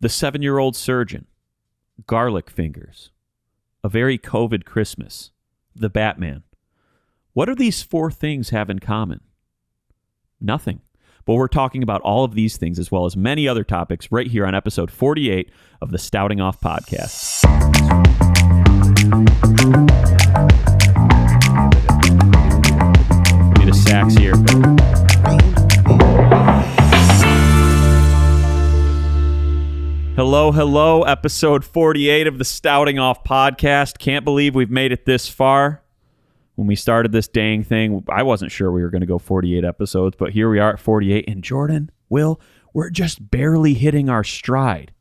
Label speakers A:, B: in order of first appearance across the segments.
A: The 7-year-old surgeon, garlic fingers, a very COVID Christmas, the Batman. What do these 4 things have in common? Nothing. But we're talking about all of these things as well as many other topics right here on episode 48 of the Stouting Off podcast. Need a sax here. Hello, episode 48 of the Stouting Off podcast. Can't believe we've made it this far. When we started this dang thing, I wasn't sure we were going to go 48 episodes, but here we are at 48. And Jordan, Will, we're just barely hitting our stride.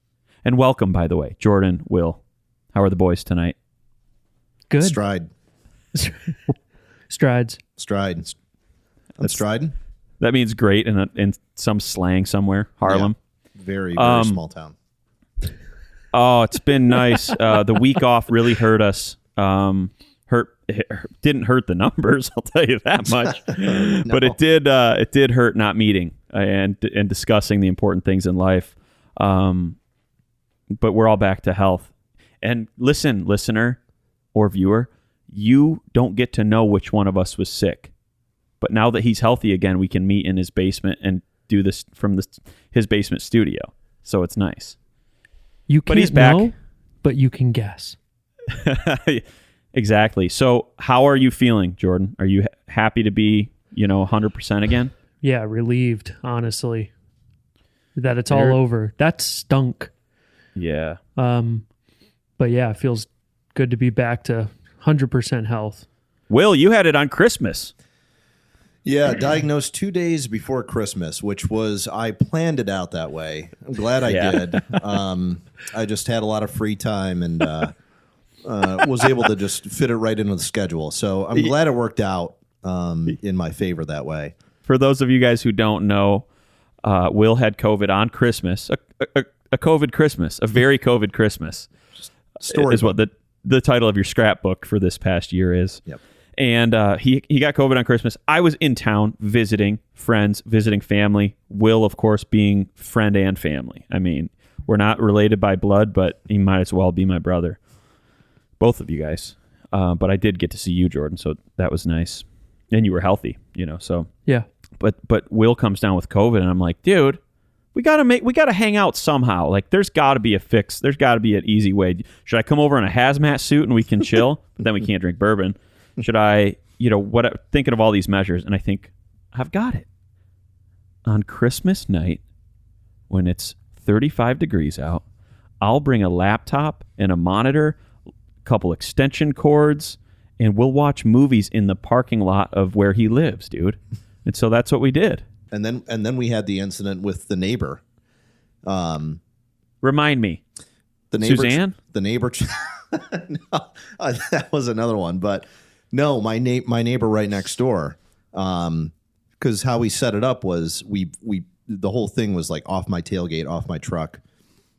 A: And welcome, by the way, Jordan, Will. How are the boys tonight?
B: Good.
C: Strides. I'm striding.
A: That means great in some slang somewhere. Harlem.
C: Yeah. Very small town.
A: Oh, it's been nice. The week off really hurt us. Didn't hurt the numbers, I'll tell you that much. No. But it did hurt not meeting and discussing the important things in life. But we're all back to health. And listen, listener or viewer, you don't get to know which one of us was sick. But now that he's healthy again, we can meet in his basement and do this from his basement studio. So it's nice.
B: You can't know, but you can guess.
A: Exactly. So how are you feeling, Jordan? Are you happy to be, 100% again?
B: Yeah, relieved, honestly, that it's all over. That stunk.
A: Yeah.
B: But yeah, it feels good to be back to 100% health.
A: Will, you had it on Christmas.
C: Yeah, diagnosed 2 days before Christmas, which was, I planned it out that way. I'm glad I did. I just had a lot of free time and was able to just fit it right into the schedule. So I'm glad it worked out in my favor that way.
A: For those of you guys who don't know, Will had COVID on Christmas, a COVID Christmas, a very COVID Christmas.
C: Story
A: is what the title of your scrapbook for this past year is.
C: Yep.
A: And he got COVID on Christmas. I was in town visiting friends, visiting family. Will, of course, being friend and family. I mean, we're not related by blood, but he might as well be my brother. Both of you guys. But I did get to see you, Jordan, so that was nice. And you were healthy, so.
B: Yeah.
A: But Will comes down with COVID, and I'm like, dude, we gotta hang out somehow. Like, there's got to be a fix. There's got to be an easy way. Should I come over in a hazmat suit and we can chill? But then we can't drink bourbon. Should I, thinking of all these measures, and I think, I've got it. On Christmas night, when it's 35 degrees out, I'll bring a laptop and a monitor, a couple extension cords, and we'll watch movies in the parking lot of where he lives, dude. And so that's what we did.
C: And then we had the incident with the neighbor.
A: Remind me.
C: The neighbor,
A: Suzanne?
C: The neighbor. No, that was another one, but no, my neighbor right next door. Because how we set it up was we the whole thing was like off my tailgate, off my truck,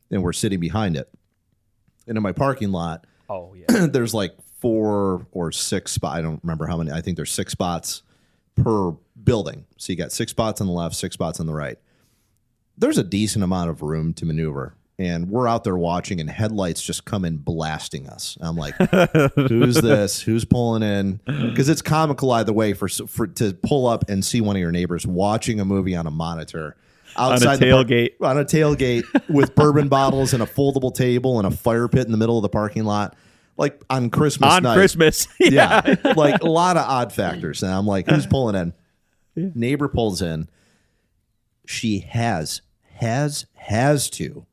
C: and we're sitting behind it. And in my parking lot, there's like 4 or 6 spots. I don't remember how many. I think there's 6 spots per building. So you got 6 spots on the left, 6 spots on the right. There's a decent amount of room to maneuver. And we're out there watching, and headlights just come in blasting us. I'm like, who's this? Who's pulling in? Because it's comical either way for to pull up and see one of your neighbors watching a movie on a monitor outside
A: on
C: a tailgate with bourbon bottles and a foldable table and a fire pit in the middle of the parking lot, like on Christmas night.
A: Christmas,
C: yeah, like a lot of odd factors. And I'm like, who's pulling in? Yeah. Neighbor pulls in. She has to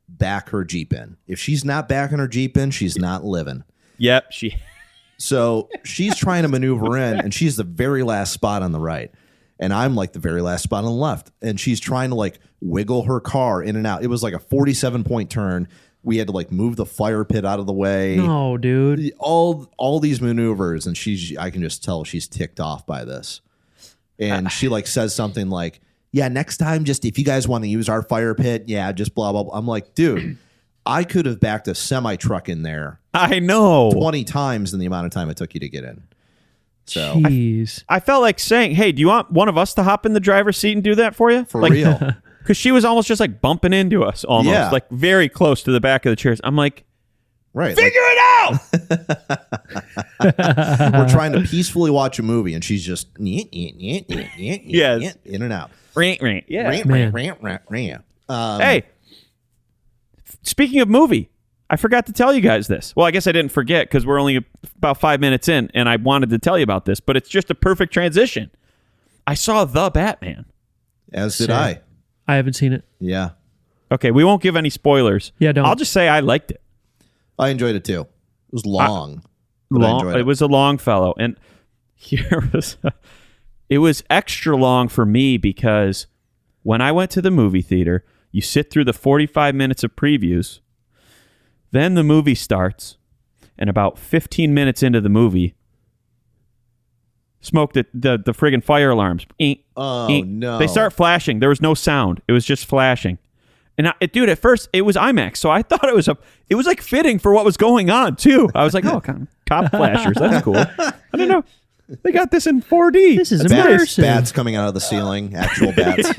C: back her Jeep in. If she's not backing her Jeep in, she's not living.
A: Yep.
C: So she's trying to maneuver in, and she's the very last spot on the right. And I'm like the very last spot on the left. And she's trying to like wiggle her car in and out. It was like a 47-point turn. We had to like move the fire pit out of the way.
B: No, dude.
C: All these maneuvers, and I can just tell she's ticked off by this. And she like says something like, yeah, next time, just if you guys want to use our fire pit, yeah, just blah, blah, blah. I'm like, dude, I could have backed a semi-truck in there.
A: I know.
C: 20 times in the amount of time it took you to get in. So
B: jeez.
A: I felt like saying, hey, do you want one of us to hop in the driver's seat and do that for you?
C: For real.
A: Because she was almost just like bumping into us, almost
C: Yeah.
A: like very close to the back of the chairs. I'm like,
C: Right.
A: figure it out.
C: We're trying to peacefully watch a movie, and she's just
A: Yes.
C: in and out.
A: Yeah.
B: Man.
A: Hey, speaking of movie, I forgot to tell you guys this. Well, I guess I didn't forget because we're only about 5 minutes in, and I wanted to tell you about this, but it's just a perfect transition. I saw The Batman.
C: As did
B: Same.
C: I.
B: I haven't seen it.
C: Yeah.
A: Okay, we won't give any spoilers.
B: Yeah, don't.
A: I'll just say I liked it.
C: I enjoyed it too. It was long. but I enjoyed
A: It was a long fellow, and it was extra long for me because when I went to the movie theater, you sit through the 45 minutes of previews, then the movie starts, and about 15 minutes into the movie, smoke the friggin' fire alarms.
C: Oh, no.
A: They start flashing. There was no sound. It was just flashing. And dude, at first it was IMAX, so I thought it was like fitting for what was going on too. I was like, oh, cop flashers, that's cool. I don't know. They got this in 4D.
B: This is
C: Bats,
B: immersive.
C: bats coming out of the ceiling. Actual bats.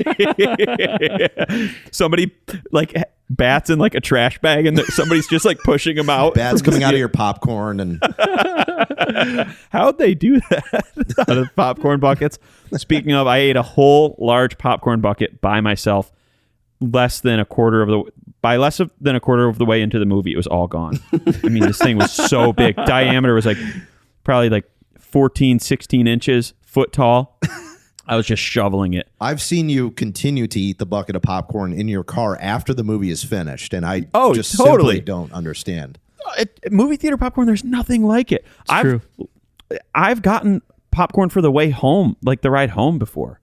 A: Somebody like bats in like a trash bag, and somebody's just like pushing them out.
C: Bats coming out of your popcorn. And
A: How'd they do that out of popcorn buckets? Speaking of, I ate a whole large popcorn bucket by myself. Less than a quarter of the way into the movie, it was all gone. I mean, this thing was so big. Diameter was like probably like 14, 16 inches, foot tall. I was just shoveling it.
C: I've seen you continue to eat the bucket of popcorn in your car after the movie is finished, and I just
A: totally
C: simply don't understand.
A: Movie theater popcorn, there's nothing like it.
B: True.
A: I've gotten popcorn for the way home, like the ride home before,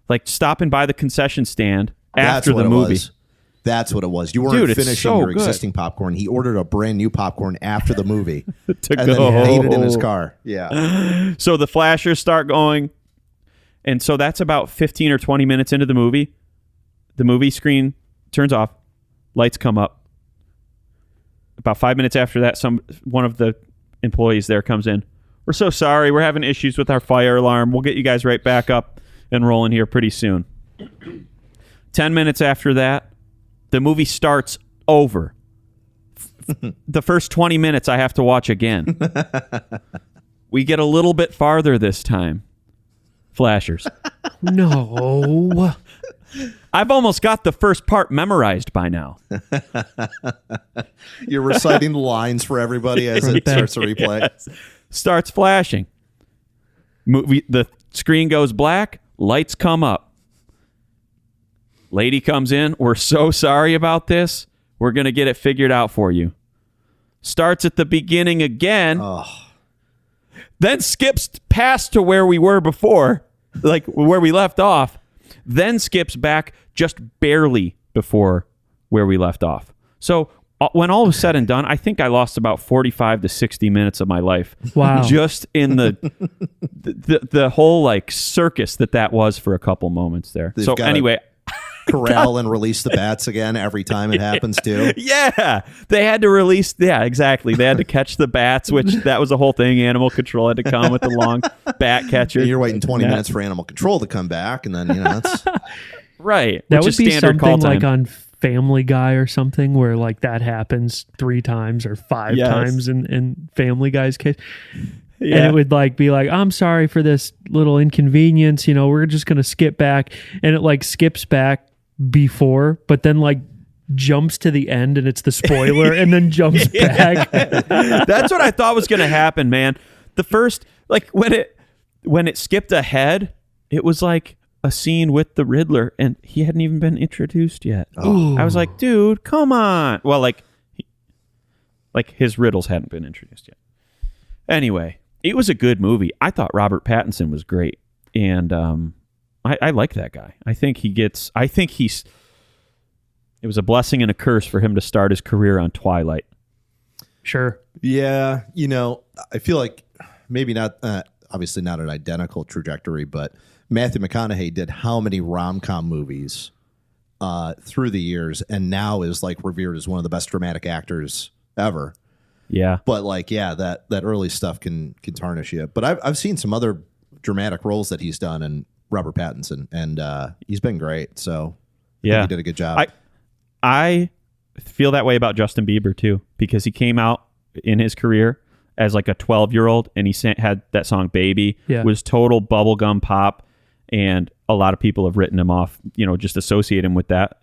A: like stopping by the concession stand after the movie.
C: That's what it was. You weren't
A: Dude, it's
C: finishing
A: so
C: your
A: good.
C: existing popcorn. He ordered a brand new popcorn after the movie
A: To
C: and
A: go.
C: then ate it in his car. Yeah.
A: So the flashers start going, and so that's about 15 or 20 minutes into the movie. The movie screen turns off, lights come up. About 5 minutes after that, one of the employees there comes in. We're so sorry. We're having issues with our fire alarm. We'll get you guys right back up and rolling here pretty soon. 10 minutes after that, the movie starts over. The first 20 minutes I have to watch again. We get a little bit farther this time. Flashers.
B: No.
A: I've almost got the first part memorized by now.
C: You're reciting the lines for everybody as it starts to replay.
A: Yes. Starts flashing. The screen goes black. Lights come up. Lady comes in. We're so sorry about this. We're going to get it figured out for you. Starts at the beginning again.
C: Oh.
A: Then skips past to where we were before, like where we left off. Then skips back just barely before where we left off. So when all was said and done, I think I lost about 45 to 60 minutes of my life.
B: Wow.
A: Just in the whole like circus that was for a couple moments there.
C: They've
A: So
C: got
A: anyway,
C: Corral and release the bats again every time it happens too.
A: yeah, they had to release. Yeah, exactly. They had to catch the bats, which that was the whole thing. Animal control had to come with the long bat catcher.
C: You're waiting 20 minutes for animal control to come back, and then that's
A: Right.
B: That
A: which
B: would
A: is
B: be
A: standard call
B: something
A: time.
B: like on Family Guy or something where like that happens 3 times or 5
A: Yes.
B: times in Family Guy's case.
A: Yeah.
B: And it would like be like, I'm sorry for this little inconvenience. You know, we're just going to skip back. And it like skips back before, but then like jumps to the end and it's the spoiler and then jumps back.
A: That's what I thought was going to happen, man. The first, like when it skipped ahead, it was like a scene with the Riddler and he hadn't even been introduced yet.
B: Ooh.
A: I was like, dude, come on. Well, like his riddles hadn't been introduced yet. Anyway, it was a good movie. I thought Robert Pattinson was great. And I like that guy. It was a blessing and a curse for him to start his career on Twilight.
B: Sure.
C: Yeah, I feel like maybe not, obviously not an identical trajectory, but Matthew McConaughey did how many rom-com movies through the years, and now is like revered as one of the best dramatic actors ever.
A: Yeah.
C: But like, yeah, that early stuff can tarnish you. But I've seen some other dramatic roles that he's done, and Robert Pattinson, and he's been great. So You did a good job.
A: I feel that way about Justin Bieber too, because he came out in his career as like a 12-year-old, and he had that song "Baby," was total bubblegum pop, and a lot of people have written him off, just associate him with that,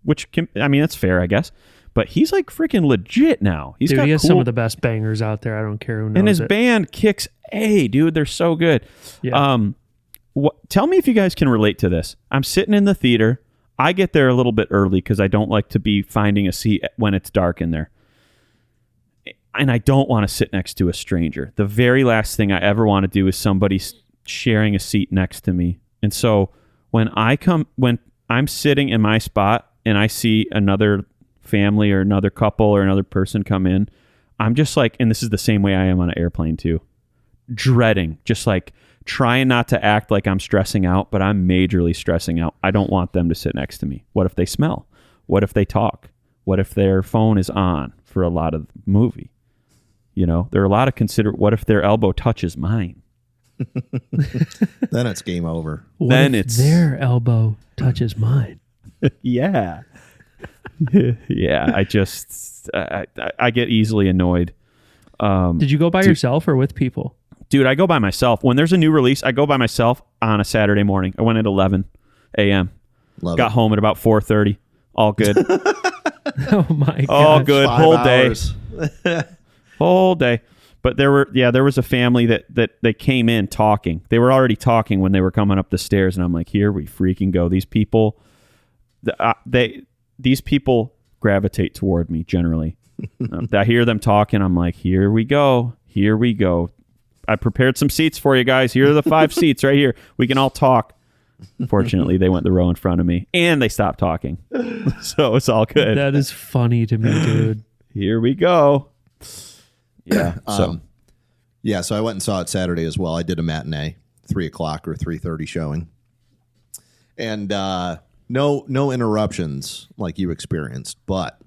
A: which that's fair, I guess. But he's like freaking legit now. He has
B: some of the best bangers out there. I don't care who knows.
A: And his band kicks dude. They're so good. Yeah. Tell me if you guys can relate to this. I'm sitting in the theater. I get there a little bit early because I don't like to be finding a seat when it's dark in there. And I don't want to sit next to a stranger. The very last thing I ever want to do is somebody sharing a seat next to me. And so when I'm sitting in my spot and I see another family or another couple or another person come in, I'm just like, and this is the same way I am on an airplane too, dreading, just like trying not to act like I'm stressing out, but I'm majorly stressing out. I don't want them to sit next to me. What if they smell? What if they talk? What if their phone is on for a lot of the movie? There are a lot of what if their elbow touches mine?
C: Then it's game over.
B: What if their elbow touches mine?
A: Yeah. Yeah, I get easily annoyed.
B: Did you go by yourself or with people?
A: Dude, I go by myself. When there's a new release, I go by myself on a Saturday morning. I went at 11 a.m. Got home at about 4:30. All good.
B: Oh my god.
A: All good.
C: 5
A: Whole
C: hours.
A: Day. Whole day. But there was a family that they came in talking. They were already talking when they were coming up the stairs, and I'm like, here we freaking go. These people these people gravitate toward me generally. I hear them talking. I'm like, here we go. Here we go. I prepared some seats for you guys. Here are the 5 seats right here. We can all talk. Fortunately, they went the row in front of me, and they stopped talking. So it's all good.
B: That is funny to me, dude.
A: Here we go. Yeah.
C: So I went and saw it Saturday as well. I did a matinee, 3:00 or 3:30 showing. And no interruptions like you experienced, but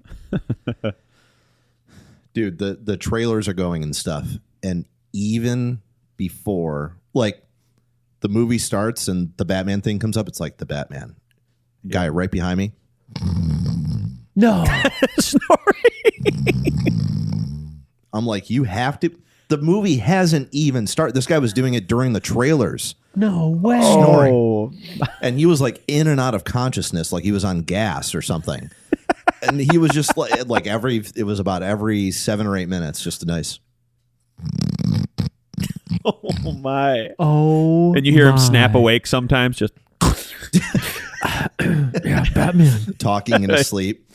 C: dude, the trailers are going and stuff. And even before, like, the movie starts and the Batman thing comes up, it's like the Batman guy right behind me.
B: No.
C: I'm like, you have to. The movie hasn't even started. This guy was doing it during the trailers.
B: No way.
C: Snoring. And he was like in and out of consciousness, like he was on gas or something. And he was just like it was about every 7 or 8 minutes, just a nice.
A: Oh my.
B: Oh.
A: And you hear him snap awake sometimes, just
B: yeah, Batman.
C: Talking in his sleep.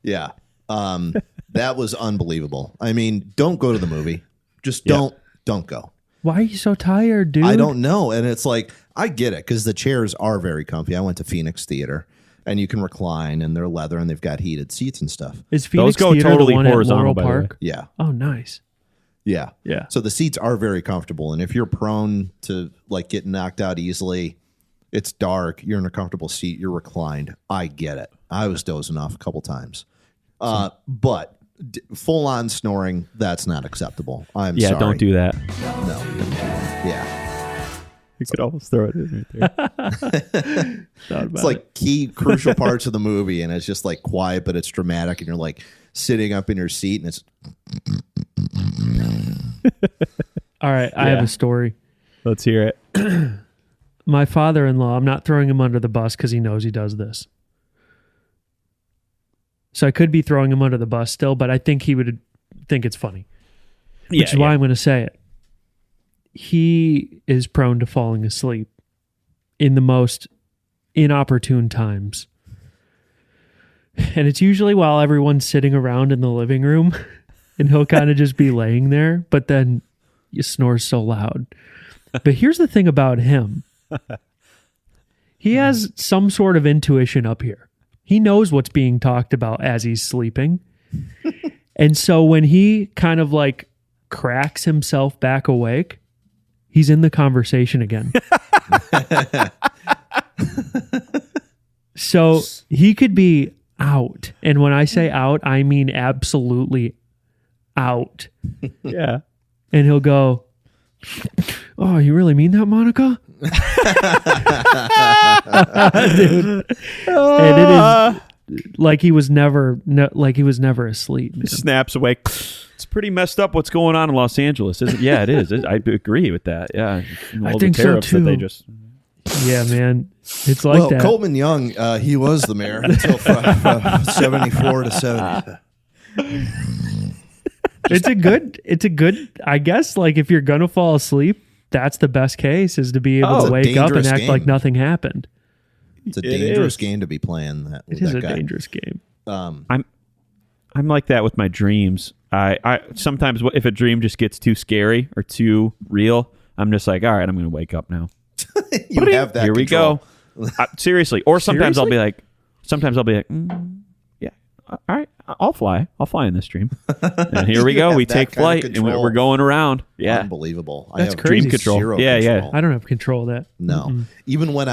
C: Yeah. That was unbelievable. I mean, don't go to the movie. Just don't go.
B: Why are you so tired, dude?
C: I don't know. And it's like, I get it, because the chairs are very comfy. I went to Phoenix Theater, and you can recline, and they're leather, and they've got heated seats and stuff.
B: Is Phoenix Theater
A: totally
B: the one at
A: horizontal,
B: Laurel
A: by the way.
B: Park?
C: Yeah.
B: Oh, nice.
C: Yeah.
B: Yeah.
C: So the seats are very comfortable. And if you're prone to like getting knocked out easily, it's dark, you're in a comfortable seat, you're reclined. I get it. I was dozing off a couple times. But full on snoring, that's not acceptable. I'm sorry.
A: Yeah, don't do that.
C: No. Yeah.
A: You could almost throw it in right there.
C: It's like key crucial parts of the movie, and it's just like quiet, but it's dramatic, and you're like sitting up in your seat, and it's
B: all right, I have a story.
A: Let's hear it.
B: My father-in-law, I'm not throwing him under the bus because he knows he does this. So I could be throwing him under the bus still, but I think he would think it's funny. Which is why I'm going to say it. He is prone to falling asleep in the most inopportune times. And it's usually while everyone's sitting around in the living room, and he'll kind of just be laying there, but then he snores so loud. But here's the thing about him. He has some sort of intuition up here. He knows what's being talked about as he's sleeping. And so when he kind of like cracks himself back awake, he's in the conversation again. So he could be out. And when I say out, I mean absolutely out.
A: Yeah.
B: And he'll go, "Oh, you really mean that, Monica?" Dude. And it is like he was never asleep, man.
A: Snaps awake. It's pretty messed up what's going on in Los Angeles, isn't it? Yeah, it is. I agree with that. Yeah.
B: I
A: All
B: think
A: the
B: so,
A: tariffs that they
B: too.
A: just...
B: Yeah, man. It's like that.
C: Coleman Young, he was the mayor until from 74 to 70.
B: It's a good, I guess, like if you're going to fall asleep, that's the best case, is to be able to wake up and
C: dangerous
B: act
C: game.
B: like nothing happened.
C: It's a dangerous game to be playing that with
B: It is
C: that
B: a
C: guy.
B: dangerous game.
A: I'm like that with my dreams. I sometimes if a dream just gets too scary or too real, I'm just like, all right, I'm going to wake up now.
C: You have that
A: Here we
C: control.
A: go. Seriously. Or sometimes
B: Seriously?
A: I'll be like, yeah, all right, I'll fly in this dream. And here we
C: You
A: go.
C: have
A: We
C: that
A: take
C: kind of
A: flight and
C: control.
A: we're going around. Yeah.
C: Unbelievable.
B: That's
C: I have
B: crazy.
A: Dream control.
C: zero
A: Yeah, yeah.
C: control.
B: I don't have control of that.
C: No. Even when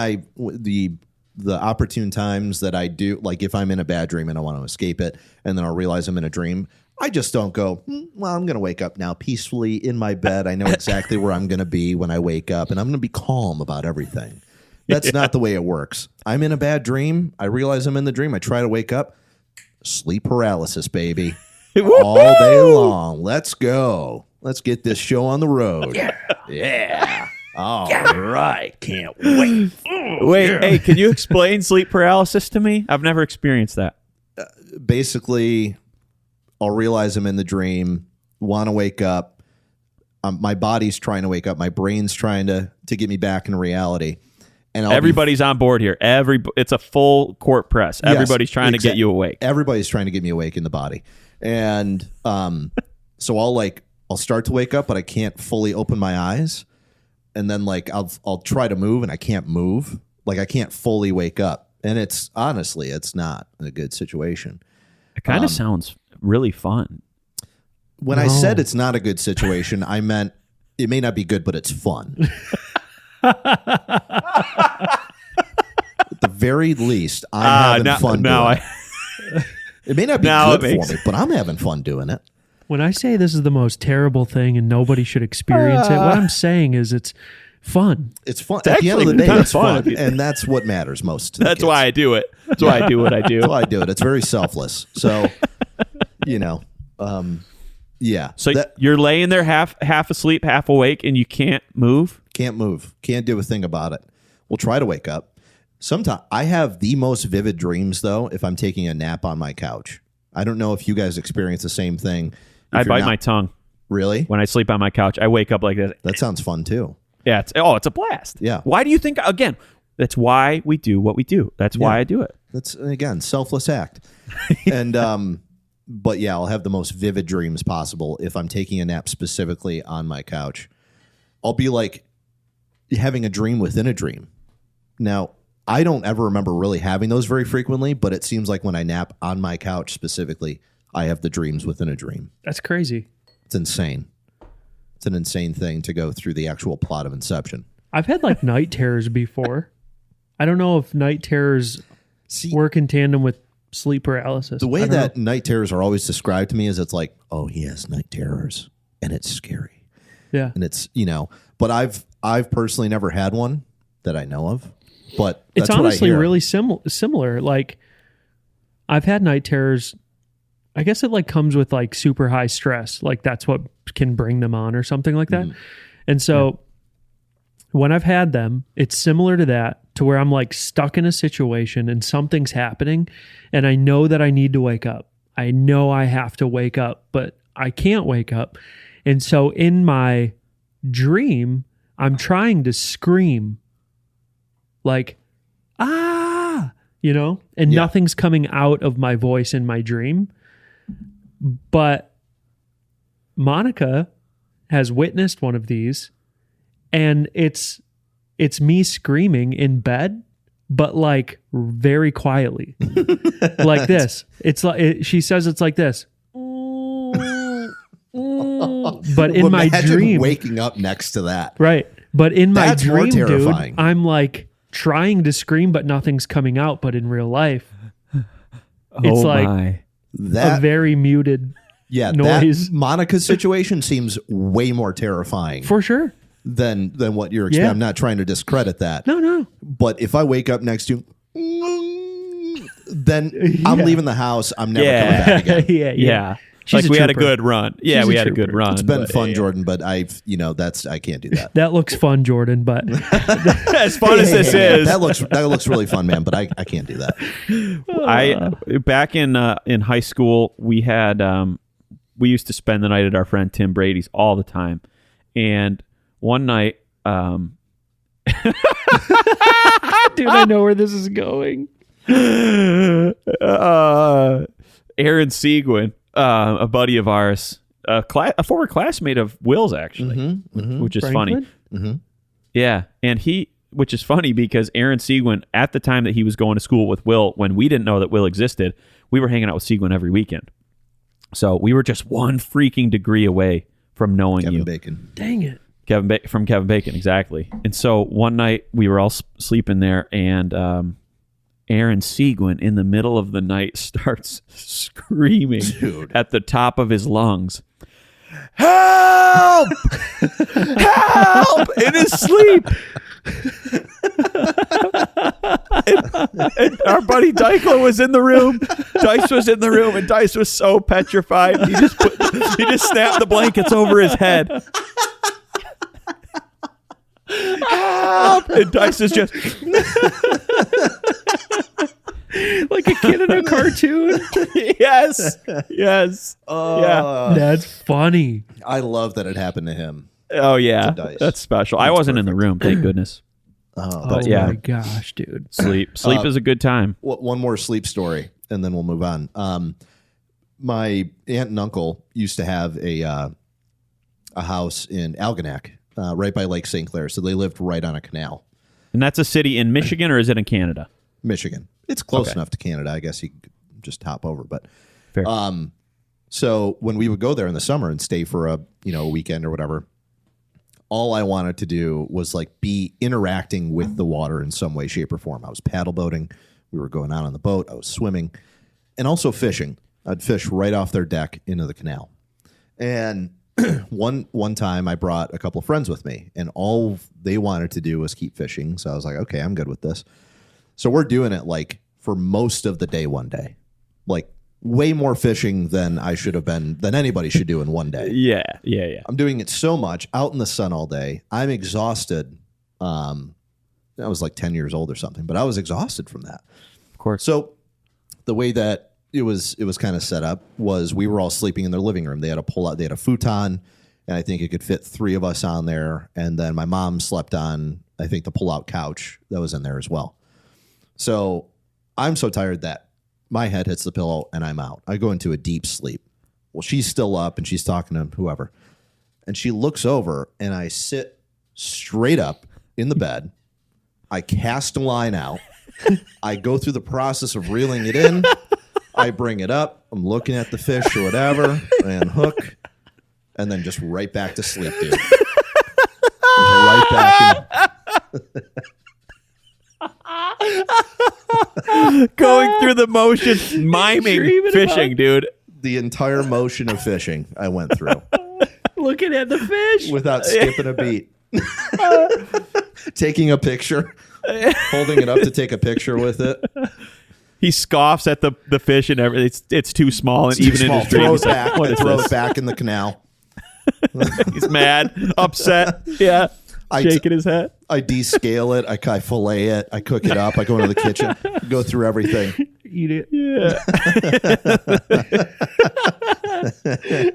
C: the opportune times that I do, like if I'm in a bad dream and I want to escape it, and then I'll realize I'm in a dream, I just don't go, well, I'm going to wake up now peacefully in my bed. I know exactly where I'm going to be when I wake up, and I'm going to be calm about everything. That's not the way it works. I'm in a bad dream. I realize I'm in the dream. I try to wake up. Sleep paralysis, baby. All day long. Let's go. Let's get this show on the road. Yeah. All right. Can't wait.
A: Wait, hey, can you explain sleep paralysis to me? I've never experienced that.
C: Basically, I'll realize I'm in the dream, want to wake up. My body's trying to wake up. My brain's trying to get me back in reality. And
A: Everybody's on board here. It's a full court press.
C: Yes,
A: Everybody's trying to get you awake.
C: Everybody's trying to get me awake in the body. And so I'll start to wake up, but I can't fully open my eyes. And then I'll try to move and I can't move. Like I can't fully wake up. And it's not a good situation.
A: It kind of sounds really fun.
C: When I said it's not a good situation, I meant it may not be good, but it's fun. At the very least, I'm having fun doing it. It may not be good for me, but I'm having fun doing it.
B: When I say this is the most terrible thing and nobody should experience it, what I'm saying is it's fun.
C: It's fun.
A: It's
C: At the end of the
A: actually
C: day,
A: kinda
C: it's
A: fun.
C: fun. And that's what matters most to the
A: That's
C: kids.
A: why I do it. That's why I do what I do.
C: That's why I do it. It's very selfless. So, yeah.
A: So
C: that,
A: you're laying there half asleep, half awake, and you can't move?
C: can't move. Can't do a thing about it. We'll try to wake up. Sometimes I have the most vivid dreams, though, if I'm taking a nap on my couch. I don't know if you guys experience the same thing.
A: I bite my tongue
C: Really?
A: when I sleep on my couch. I wake up like this.
C: That sounds fun, too.
A: Yeah, it's a blast.
C: Yeah.
A: Why do you think, again, that's why we do what we do. That's why I do it.
C: That's, again, selfless act. And, but yeah, I'll have the most vivid dreams possible if I'm taking a nap specifically on my couch. I'll be like having a dream within a dream. Now, I don't ever remember really having those very frequently, but it seems like when I nap on my couch specifically, I have the dreams within a dream.
B: That's crazy.
C: It's insane. It's an insane thing to go through the actual plot of Inception.
B: I've had like night terrors before. I don't know if night terrors work in tandem with sleep paralysis.
C: The way
B: I don't
C: that
B: know.
C: night terrors are always described to me is it's like, oh, he has night terrors, and it's scary.
B: Yeah.
C: And it's, but I've personally never had one that I know of. But
B: It's
C: that's what I
B: honestly
C: hear.
B: really similar. Like I've had night terrors. I guess it like comes with like super high stress. Like that's what can bring them on or something like that. And so when I've had them, it's similar to that, to where I'm like stuck in a situation and something's happening and I know that I need to wake up. I know I have to wake up, but I can't wake up. And so in my dream, I'm trying to scream like, and nothing's coming out of my voice in my dream. But Monica has witnessed one of these, and it's me screaming in bed, but like very quietly, like this. It's like she says it's like this. But in my
C: Imagine
B: dream,
C: waking up next to that.
B: right? But in my
C: That's more
B: dream, dude,
C: terrifying.
B: I'm like trying to scream, but nothing's coming out. But in real life, it's like a
C: That
B: very muted
C: yeah,
B: noise.
C: that Monica situation seems way more terrifying
B: for sure.
C: than what you're expecting.
B: Yeah.
C: I'm not trying to discredit that.
B: No.
C: But if I wake up next to you, then I'm leaving the house. I'm never coming back again.
A: Yeah.
B: She's
A: Like
B: a
A: we had a
B: trooper.
A: good run. Yeah,
B: She's
A: we
B: a
A: had a good
B: trooper.
A: run.
C: It's been
A: but-
C: fun, Jordan, but I can't do that.
B: That looks fun, Jordan, but
A: As fun as this
C: Hey, man,
A: is,
C: that looks really fun, man. But I can't do that.
A: I back in high school, we had we used to spend the night at our friend Tim Brady's all the time, and one night,
B: dude, I know where this is going.
A: Aaron Seguin, a buddy of ours, a former classmate of Will's, actually, which is
B: Franklin?
A: funny. Yeah, and which is funny because Aaron Seguin, at the time that he was going to school with Will, when we didn't know that Will existed, we were hanging out with Seguin every weekend. So we were just one freaking degree away from knowing
C: Kevin
A: you.
C: Bacon.
B: Dang it.
A: From Kevin Bacon, exactly. And so one night we were all sleeping there, and Aaron Seguin in the middle of the night starts screaming at the top of his lungs, "Help! Help!" in his sleep. and our buddy Dykla was in the room. Dice was in the room, and Dice was so petrified. He just snapped the blankets over his head. Help! And Dice is just
B: Like a kid in a cartoon.
A: yes. Yeah.
B: That's funny.
C: I love that it happened to him.
A: Oh yeah,
C: To Dice.
A: that's special. I
C: That's
A: wasn't in the room, thank goodness. But
B: oh
A: yeah,
B: my gosh, dude.
A: sleep is a good time.
C: One more sleep story, and then we'll move on. My aunt and uncle used to have a house in Algonac, right by Lake St. Clair. So they lived right on a canal,
A: And that's a city in Michigan, or is it in Canada?
C: Michigan. It's close
A: Okay.
C: enough to Canada. I guess you could just hop over. But
A: Fair.
C: so when we would go there in the summer and stay for a weekend or whatever, all I wanted to do was like be interacting with the water in some way, shape, or form. I was paddle boating. We were going out on the boat. I was swimming, and also fishing. I'd fish right off their deck into the canal. And one time I brought a couple of friends with me, and all they wanted to do was keep fishing. So I was like, okay, I'm good with this. So we're doing it like for most of the day one day, like way more fishing than I should have been, than anybody should do in one day.
A: Yeah.
C: I'm doing it so much out in the sun all day. I'm exhausted. I was like 10 years old or something, but I was exhausted from that.
A: Of course.
C: So the way that it was kind of set up was we were all sleeping in their living room. They had a futon, and I think it could fit 3 of us on there. And then my mom slept on, I think, the pull-out couch that was in there as well. So I'm so tired that my head hits the pillow and I'm out. I go into a deep sleep. Well, she's still up and she's talking to whoever. And she looks over and I sit straight up in the bed. I cast a line out. I go through the process of reeling it in. I bring it up. I'm looking at the fish or whatever and hook. And then just right back to sleep, dude. Right back in.
A: Going through the motion, miming
B: Dreaming
A: fishing,
B: about-
A: dude.
C: The entire motion of fishing I went through
B: Looking at the fish.
C: without skipping a beat. Taking a picture, holding it up to take a picture with it.
A: He scoffs at the fish and everything. It's too small, and
C: Too
A: even
C: small.
A: in his dream,
C: Throw
A: he's
C: it
A: like,
C: back.
A: what is
C: Throw
A: this?
C: it back in the canal.
A: He's mad, upset. Yeah, shaking his head.
C: I descale it. I fillet it. I cook it up. I go into the kitchen, go through everything.
B: Eat it.
A: Yeah.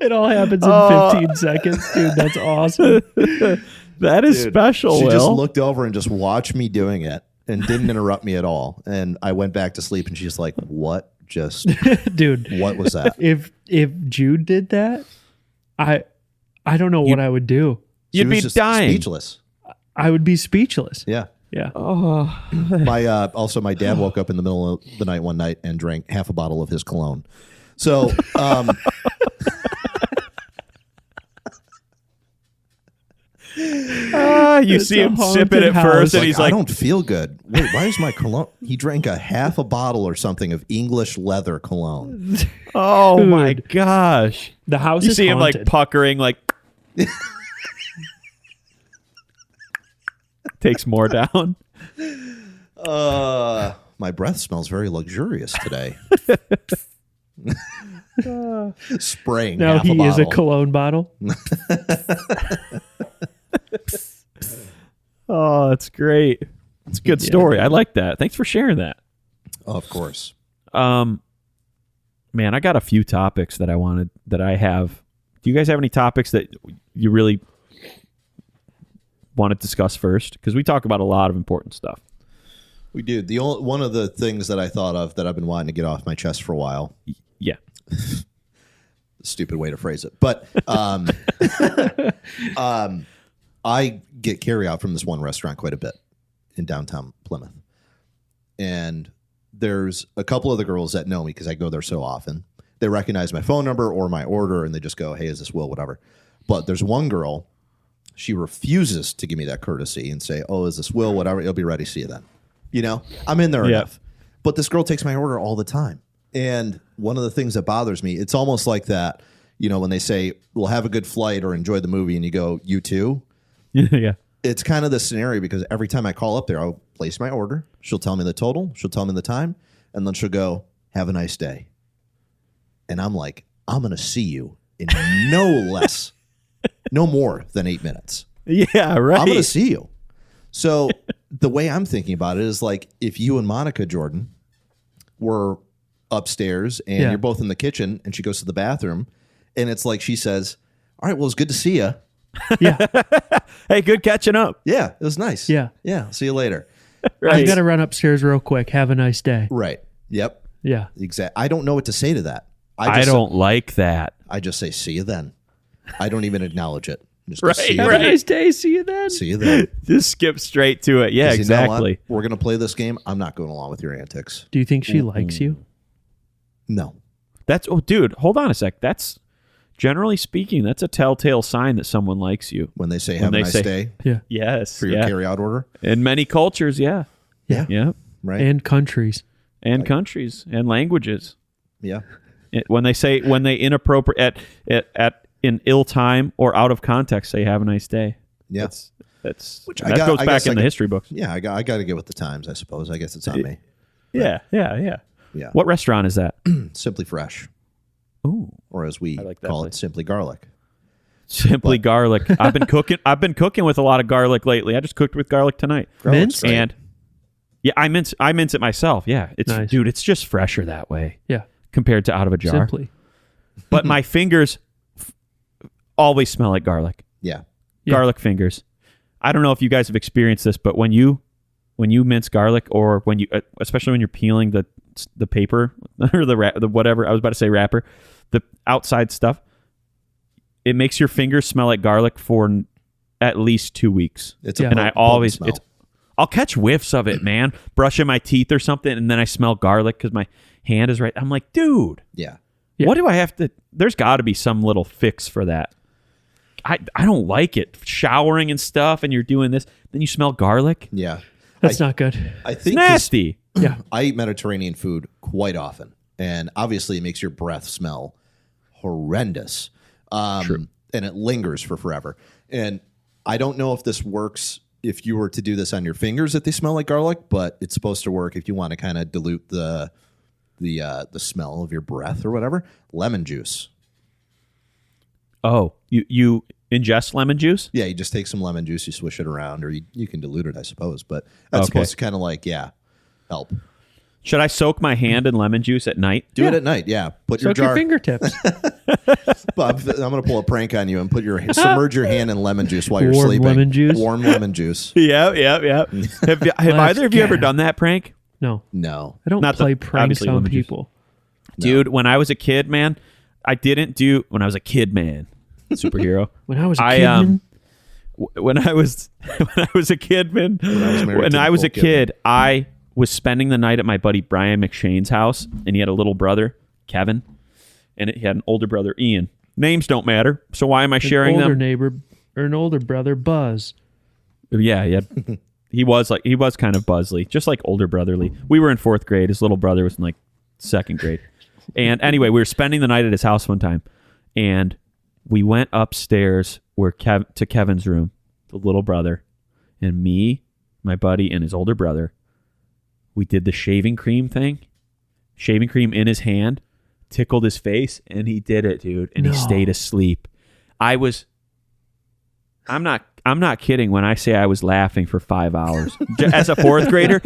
B: It all happens in 15 seconds, dude. That's awesome.
A: That is
C: Dude,
A: special,
C: She
A: Will.
C: just looked over and just watched me doing it and didn't interrupt me at all. And I went back to sleep and she's like, what
B: Dude,
C: what was that?
B: if Jude did that, I don't know what I would do.
C: She
A: You'd
C: was
A: be
C: just
A: dying.
C: speechless.
B: I would be speechless.
C: Yeah.
B: Yeah.
C: Also my dad woke up in the middle of the night one night and drank half a bottle of his cologne. So
A: you
B: It's
A: see
B: a
A: him
B: haunted
A: sipping at
B: house.
A: first, and
C: like,
A: he's
C: I
A: like,
C: don't feel good. Wait, why is my cologne? He drank a half a bottle or something of English leather cologne.
A: "Oh my
B: Dude.
A: gosh!"
B: The house
A: You
B: is
A: see him like
B: haunted.
A: puckering, like takes more down.
C: My breath smells very luxurious today. Spraying
B: Now
C: half
B: he
C: a
B: is a
C: bottle.
B: cologne bottle.
A: Oh, that's great. It's a good story. I like that. Thanks for sharing that.
C: Oh, of course.
A: Man, I got a few topics that I have. Do you guys have any topics that you really want to discuss first? Because we talk about a lot of important stuff.
C: We do. One of the things that I thought of that I've been wanting to get off my chest for a while.
A: Yeah.
C: Stupid way to phrase it. But I get carry out from this one restaurant quite a bit in downtown Plymouth. And there's a couple of the girls that know me because I go there so often. They recognize my phone number or my order, and they just go, hey, is this Will, whatever. But there's one girl, she refuses to give me that courtesy and say, oh, is this Will, whatever. You'll be ready. See you then. You know, I'm in there enough. But this girl takes my order all the time. And one of the things that bothers me, it's almost like that, you know, when they say, well, have a good flight or enjoy the movie, and you go, you too.
A: Yeah.
C: It's kind of the scenario because every time I call up there, I'll place my order. She'll tell me the total. She'll tell me the time. And then she'll go, have a nice day. And I'm like, I'm going to see you in no more than 8 minutes.
A: Yeah, right.
C: I'm going to see you. So the way I'm thinking about it is like if you and Monica Jordan were upstairs and you're both in the kitchen and she goes to the bathroom and it's like she says, all right, well, it's good to see you.
B: Yeah.
A: Hey, good catching up.
C: Yeah, it was nice.
B: Yeah.
C: Yeah, see you later.
B: I got to run upstairs real quick. Have a nice day.
C: Right. Yep.
B: Yeah.
C: Exactly. I don't know what to say to that.
A: I don't like that.
C: I just say, see you then. I don't even acknowledge it. Just
A: Right,
C: see you
B: Have
A: right.
B: a nice day. See you then.
C: See you then.
A: Just skip straight to it. Yeah,
C: 'Cause you know what?
A: exactly.
C: We're going to play this game. I'm not going along with your antics.
B: Do you think she likes you?
C: No.
A: Dude, hold on a sec. That's generally speaking, that's a telltale sign that someone likes you.
C: When they say
A: When
C: have
A: they
C: a nice
A: say-
C: day
B: Yeah.
A: Yes.
C: for your carry-out order.
A: In many cultures, yeah.
C: Yeah.
A: Yeah.
C: Right.
B: And countries.
A: And countries and languages.
C: Yeah.
A: When they inappropriate at in ill time or out of context say have a nice day.
C: Yeah.
A: That's
C: Which
A: that goes back in the history books.
C: Yeah, I got to get with the times, I suppose. I guess it's on me.
A: Yeah.
C: Yeah.
A: What restaurant is that?
C: Simply Fresh,
A: Ooh.
C: or as we
A: like that
C: call
A: place.
C: it, Simply Garlic.
A: Simply garlic. I've been cooking with a lot of garlic lately. I just cooked with garlic tonight.
B: Minced?
C: great.
A: And yeah, I mince it myself. Yeah.
B: Nice.
A: Dude, it's just fresher that way
B: Yeah.
A: compared to out of a jar.
B: Simply.
A: But my fingers always smell like garlic.
C: Yeah.
B: Yeah.
A: Garlic fingers. I don't know if you guys have experienced this, but when you mince garlic, or when you, especially when you're peeling the paper or the whatever, I was about to say wrapper, the outside stuff, it makes your fingers smell like garlic for at least 2 weeks.
C: It's
B: Yeah.
C: a
A: And I
C: potent
A: always,
C: smell.
A: I'll catch whiffs of it, man. Brushing my teeth or something, and then I smell garlic because my hand is right. I'm like, dude,
C: Yeah.
B: Yeah.
A: what do I have to? There's got to be some little fix for that. I don't like it. Showering and stuff, and you're doing this, then you smell garlic.
C: Yeah.
B: That's not good.
C: I
A: It's
C: think
A: nasty.
B: Yeah.
C: I eat Mediterranean food quite often, and obviously it makes your breath smell horrendous.
A: True.
C: And it lingers for forever. And I don't know if this works if you were to do this on your fingers that they smell like garlic, but it's supposed to work if you want to kind of dilute the smell of your breath or whatever. Lemon juice.
A: Oh, you ingest lemon juice?
C: Yeah, you just take some lemon juice, you swish it around, or you can dilute it, I suppose. But that's
A: Okay.
C: supposed to kind of like, help.
A: Should I soak my hand in lemon juice at night?
C: Do it at night, yeah. Put your
B: Soak your
C: jar.
B: fingertips.
C: Bob, I'm going to pull a prank on you and submerge your hand in lemon juice while you're
B: Warm
C: sleeping.
B: lemon juice?
C: Warm lemon juice.
A: Yeah. Have either of you ever done that prank?
B: No.
C: No.
B: I don't
A: Not
B: play
A: the-
B: pranks
A: obviously
B: on
A: lemon juice.
B: people.
A: Dude, when I was a kid, man, when I was a kid, man, superhero.
B: When I was a
A: I,
B: kid, man,
A: when I was a kid, man,
C: married
A: when
C: to
A: I was a
C: Nicole Kidman.
A: kid, I was spending the night at my buddy Brian McShane's house, and he had a little brother, Kevin, and he had an older brother, Ian. Names don't matter, so why am I sharing
B: an older
A: them?
B: neighbor or an older brother, Buzz.
A: Yeah, he was kind of buzzly, just like older brotherly. We were in 4th grade. His little brother was in like 2nd grade. And anyway, we were spending the night at his house one time, and we went upstairs to Kevin's room, the little brother, and me my buddy, and his older brother. We did the shaving cream thing. Shaving cream in his hand, tickled his face, and he did it, dude. And he stayed asleep. I'm not kidding when I say I was laughing for 5 hours. As a fourth grader,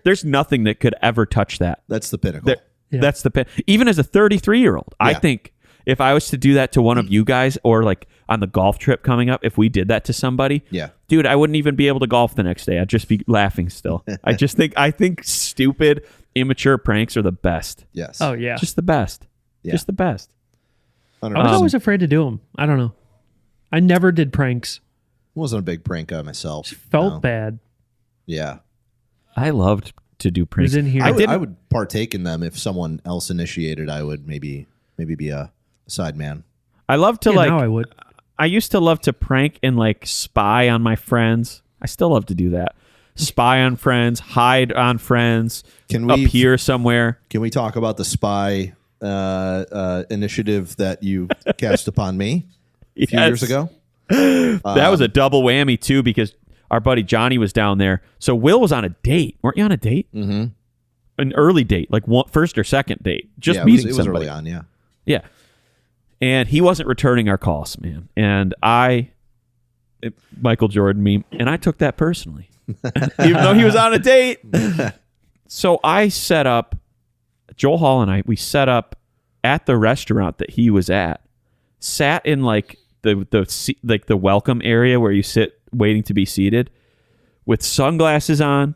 A: there's nothing that could ever touch that.
C: That's the pinnacle.
A: That's the pin. Even as a 33-year-old, I think if I was to do that to one of you guys, or like on the golf trip coming up, if we did that to somebody, dude, I wouldn't even be able to golf the next day. I'd just be laughing still. I think stupid, immature pranks are the best.
C: Yes.
B: Oh yeah.
A: Just the best.
C: Yeah.
A: Just the best.
C: 100%.
B: I was always afraid to do them. I don't know. I never did pranks.
C: Wasn't a big prank guy myself.
B: Felt bad.
C: Yeah.
A: I loved to do
B: It
A: pranks.
B: was in here.
C: I would partake in them if someone else initiated. I would maybe be a side man.
A: I love to
B: now I would.
A: I used to love to prank and like spy on my friends. I still love to do that. Spy on friends, hide on friends, appear somewhere.
C: Can we talk about the spy initiative that you cast upon me a few years ago?
A: That was a double whammy too, because our buddy Johnny was down there. So Will was on a date. Weren't you on a date? Mm-hmm. An early date, like first or second date. Just meeting
C: it was
A: somebody.
C: early on, yeah.
A: Yeah. And he wasn't returning our calls, man. And Michael Jordan meme, and I took that personally. Even though he was on a date. So I set up, Joel Hall and we set up at the restaurant that he was at, sat in like the welcome area where you sit waiting to be seated, with sunglasses on,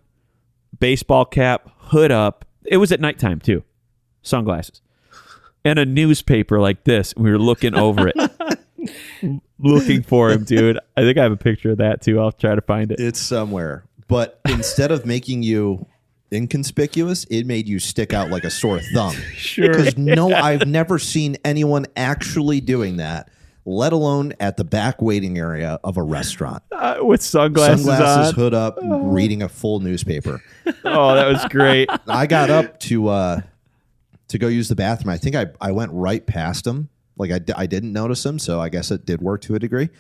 A: baseball cap, hood up. It was at nighttime too. Sunglasses. And a newspaper like this. We were looking over it. Looking for him, dude. I think I have a picture of that too. I'll try to find it.
C: It's somewhere. But instead of making you inconspicuous, it made you stick out like a sore thumb.
B: Sure.
C: Because I've never seen anyone actually doing that, let alone at the back waiting area of a restaurant.
A: With sunglasses on.
C: Hood up, reading a full newspaper.
A: Oh, that was great.
C: I got up to go use the bathroom. I think I went right past him. Like I didn't notice him, so I guess it did work to a degree.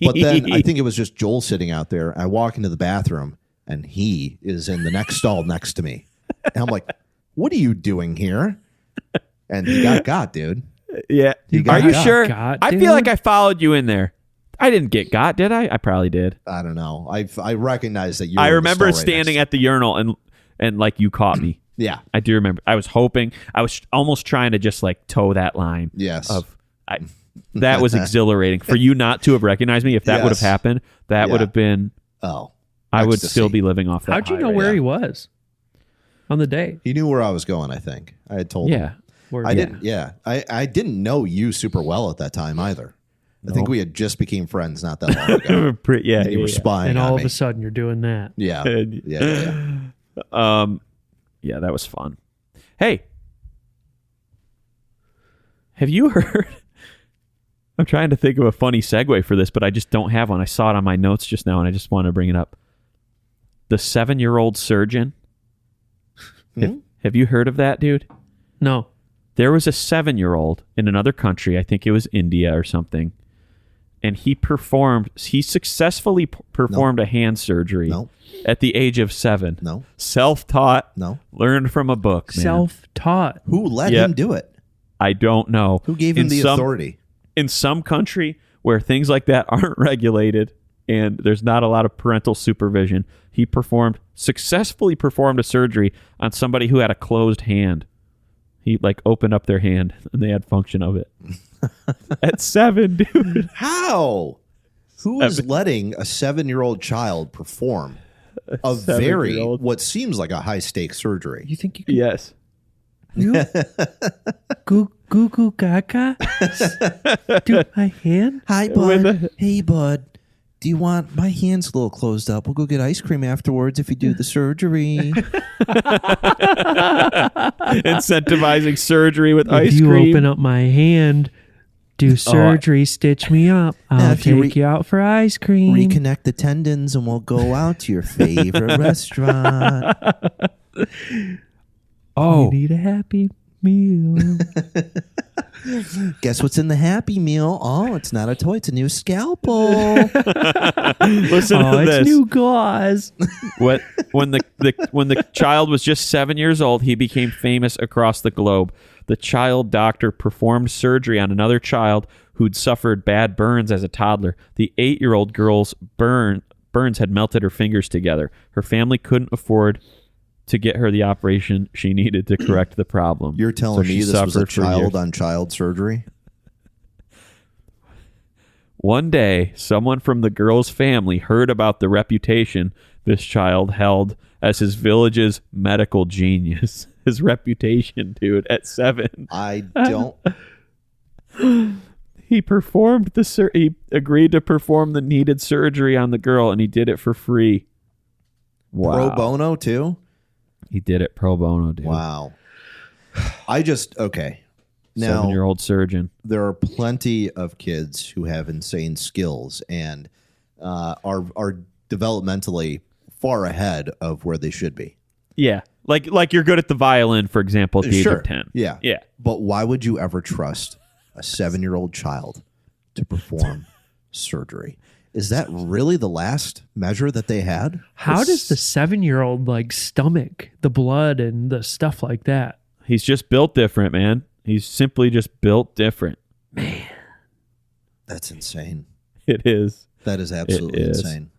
C: But then I think it was just Joel sitting out there. I walk into the bathroom, and he is in the next stall next to me. And I'm like, what are you doing here? And he got, dude.
A: Yeah. Are you sure? I feel like I followed you in there. I didn't get got, did I? I probably did.
C: I don't know. I recognize that you were
A: I
C: in the
A: remember
C: stall right
A: standing
C: next.
A: at the urinal and like you caught me.
C: Yeah.
A: I do remember. I was hoping. I was almost trying to just like toe that line.
C: Yes.
A: That was exhilarating. For you not to have recognized me, if that would have happened, that would have been...
C: Oh.
A: I would
C: ecstasy.
A: still be living off that.
B: How'd you
A: high
B: know
A: right
B: where
A: now.
B: he was on the day?
C: He knew where I was going, I think. I had told him.
B: Where-
C: I didn't. Yeah. I didn't know you super well at that time either. I think we had just became friends not that long ago.
A: Yeah.
C: And you were spying
B: And
C: on
B: all
C: me.
B: of a sudden, you're doing that.
C: Yeah.
A: Yeah, that was fun. Hey, have you heard? I'm trying to think of a funny segue for this, but I just don't have one. I saw it on my notes just now, and I just want to bring it up. The 7-year-old surgeon. Have you heard of that, dude?
B: No.
A: There was a 7-year-old in another country. I think it was India or something. And he successfully performed a hand surgery at the age of 7.
C: No.
A: Self-taught.
C: No.
A: Learned from a book, man.
B: Self-taught.
C: Who let him do it?
A: I don't know.
C: Who gave him the authority?
A: In some country where things like that aren't regulated and there's not a lot of parental supervision, he successfully performed a surgery on somebody who had a closed hand. He like opened up their hand and they had function of it. At 7, dude.
C: How? Who is letting a 7-year-old child perform a very, what seems like a high-stakes surgery?
B: You think you can
A: Yes.
B: goo goo gaga? Do my hand?
C: Hi, bud. Hey, bud. Do you want my hand's a little closed up? We'll go get ice cream afterwards if you do the surgery.
A: Incentivizing surgery with ice
B: If you
A: cream.
B: open up my hand, do surgery, stitch me up. I'll
C: if you
B: take you out for ice cream.
C: Reconnect the tendons and we'll go out to your favorite restaurant.
B: You need a happy meal.
C: Guess what's in the Happy Meal? Oh, it's not a toy. It's a new scalpel.
A: Listen to
B: it's
A: this.
B: new gauze.
A: When the child was just 7 years old, he became famous across the globe. The child doctor performed surgery on another child who'd suffered bad burns as a toddler. The 8-year-old girl's burns had melted her fingers together. Her family couldn't afford to get her the operation she needed to correct the problem.
C: You're telling me this was a child-on-child surgery?
A: One day, someone from the girl's family heard about the reputation this child held as his village's medical genius. His reputation, dude, at 7.
C: I don't...
A: He agreed to perform the needed surgery on the girl, and he did it for free. Wow.
C: Pro bono, too?
A: He did it pro bono, dude.
C: Wow. Okay. Now,
A: 7-year-old surgeon.
C: there are plenty of kids who have insane skills and are developmentally far ahead of where they should be.
A: Yeah. Like you're good at the violin, for example, at the age of 10.
C: Yeah.
A: Yeah.
C: But why would you ever trust a 7-year-old child to perform surgery? Is that really the last measure that they had?
B: How does the 7-year-old stomach the blood and the stuff like that?
A: He's just built different, man. He's simply just built different.
B: Man,
C: That's insane.
A: It is.
C: That is absolutely
A: is.
C: insane.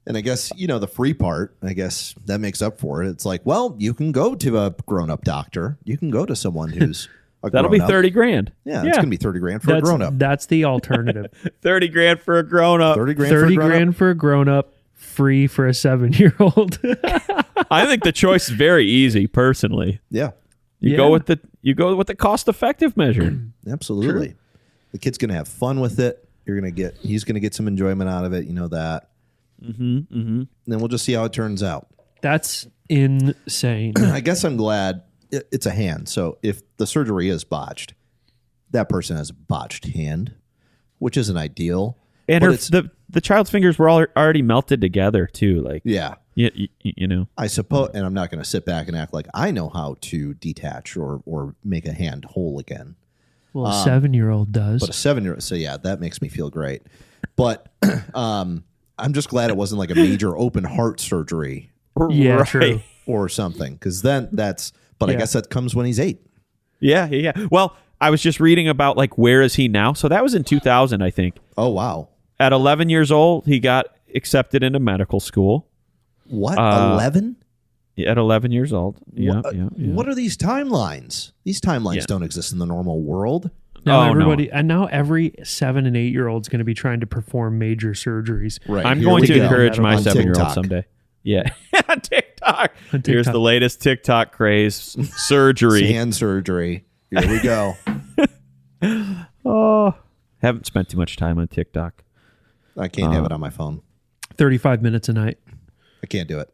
C: And I guess, the free part, I guess that makes up for it. It's like, well, you can go to a grown-up doctor. You can go to someone who's a
A: That'll be
C: grown-up.
A: $30,000.
C: Yeah, it's going to be $30,000 for a grown-up.
B: That's the alternative.
A: $30,000 for a grown up.
C: $30,000 for a
B: 30
C: grown-up.
B: grand for a grown-up, free for a 7-year-old.
A: I think the choice is very easy, personally.
C: Yeah,
A: You go with the cost-effective measure.
C: absolutely.
B: True.
C: The kid's going to have fun with it. He's going to get some enjoyment out of it. You know that. And then we'll just see how it turns out.
B: That's insane.
C: I guess I'm glad it's a hand. So if the surgery is botched, that person has a botched hand, which isn't ideal.
A: And
C: But
A: the child's fingers were already melted together, too. Like,
C: yeah.
A: you know.
C: I suppose, and I'm not going to sit back and act like I know how to detach or make a hand whole again.
B: Well, a 7-year-old does.
C: But a 7-year-old, so yeah, that makes me feel great. But I'm just glad it wasn't like a major open heart surgery
B: Yeah,
A: Right.
B: true.
C: or something, because then that's. But I
B: Yeah.
C: guess that comes when he's 8.
A: Yeah. Well, I was just reading about where is he now? So that was in 2000, I think.
C: Oh wow,
A: At 11 years old, he got accepted into medical school.
C: what 11?
A: At 11 years old. Yeah.
C: What are these timelines? These timelines don't exist in the normal world.
B: Now
A: Oh, no.
B: and now every 7 and 8-year-old is going to be trying to perform major surgeries.
C: Right.
A: I'm
C: here
A: going
C: we
A: to
C: go.
A: encourage my
C: On
A: 7-year-old
C: TikTok.
A: someday. Yeah. On TikTok.
B: On
A: Here's
B: TikTok.
A: the latest TikTok craze. Surgery.
C: Hand surgery. Here we go.
A: Oh. Haven't spent too much time on TikTok.
C: I can't have it on my phone.
B: 35 minutes a night.
C: I can't do it.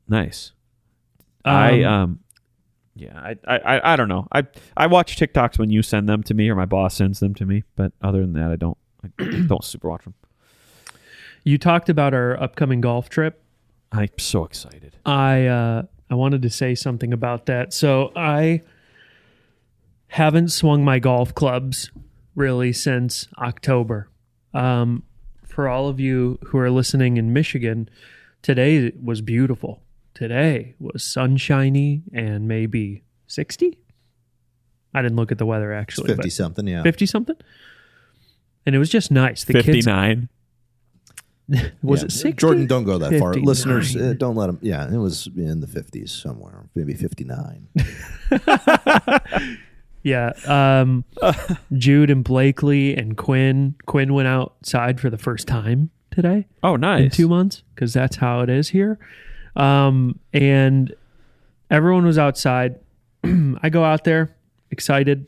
A: Nice. I
B: Um,
A: don't know. I watch TikToks when you send them to me or my boss sends them to me, but other than that, I don't super watch them.
B: You talked about our upcoming golf trip.
A: I'm so excited.
B: I wanted to say something about that. So I haven't swung my golf clubs really since October. For all of you who are listening in Michigan, today was beautiful. Today was sunshiny and maybe 60. I didn't look at the weather actually.
C: It's 50 something, yeah.
B: 50 something. And it was just nice. The
A: 59.
B: kids was
C: Yeah.
B: it 60?
C: Jordan, don't go that far.
B: 59.
C: Listeners, don't let him. Yeah, it was in the 50s somewhere, maybe 59.
B: Yeah. Jude and Blakely and Quinn. Quinn went outside for the first time today
A: Oh, nice.
B: in 2 months because that's how it is here. And everyone was outside. I go out there excited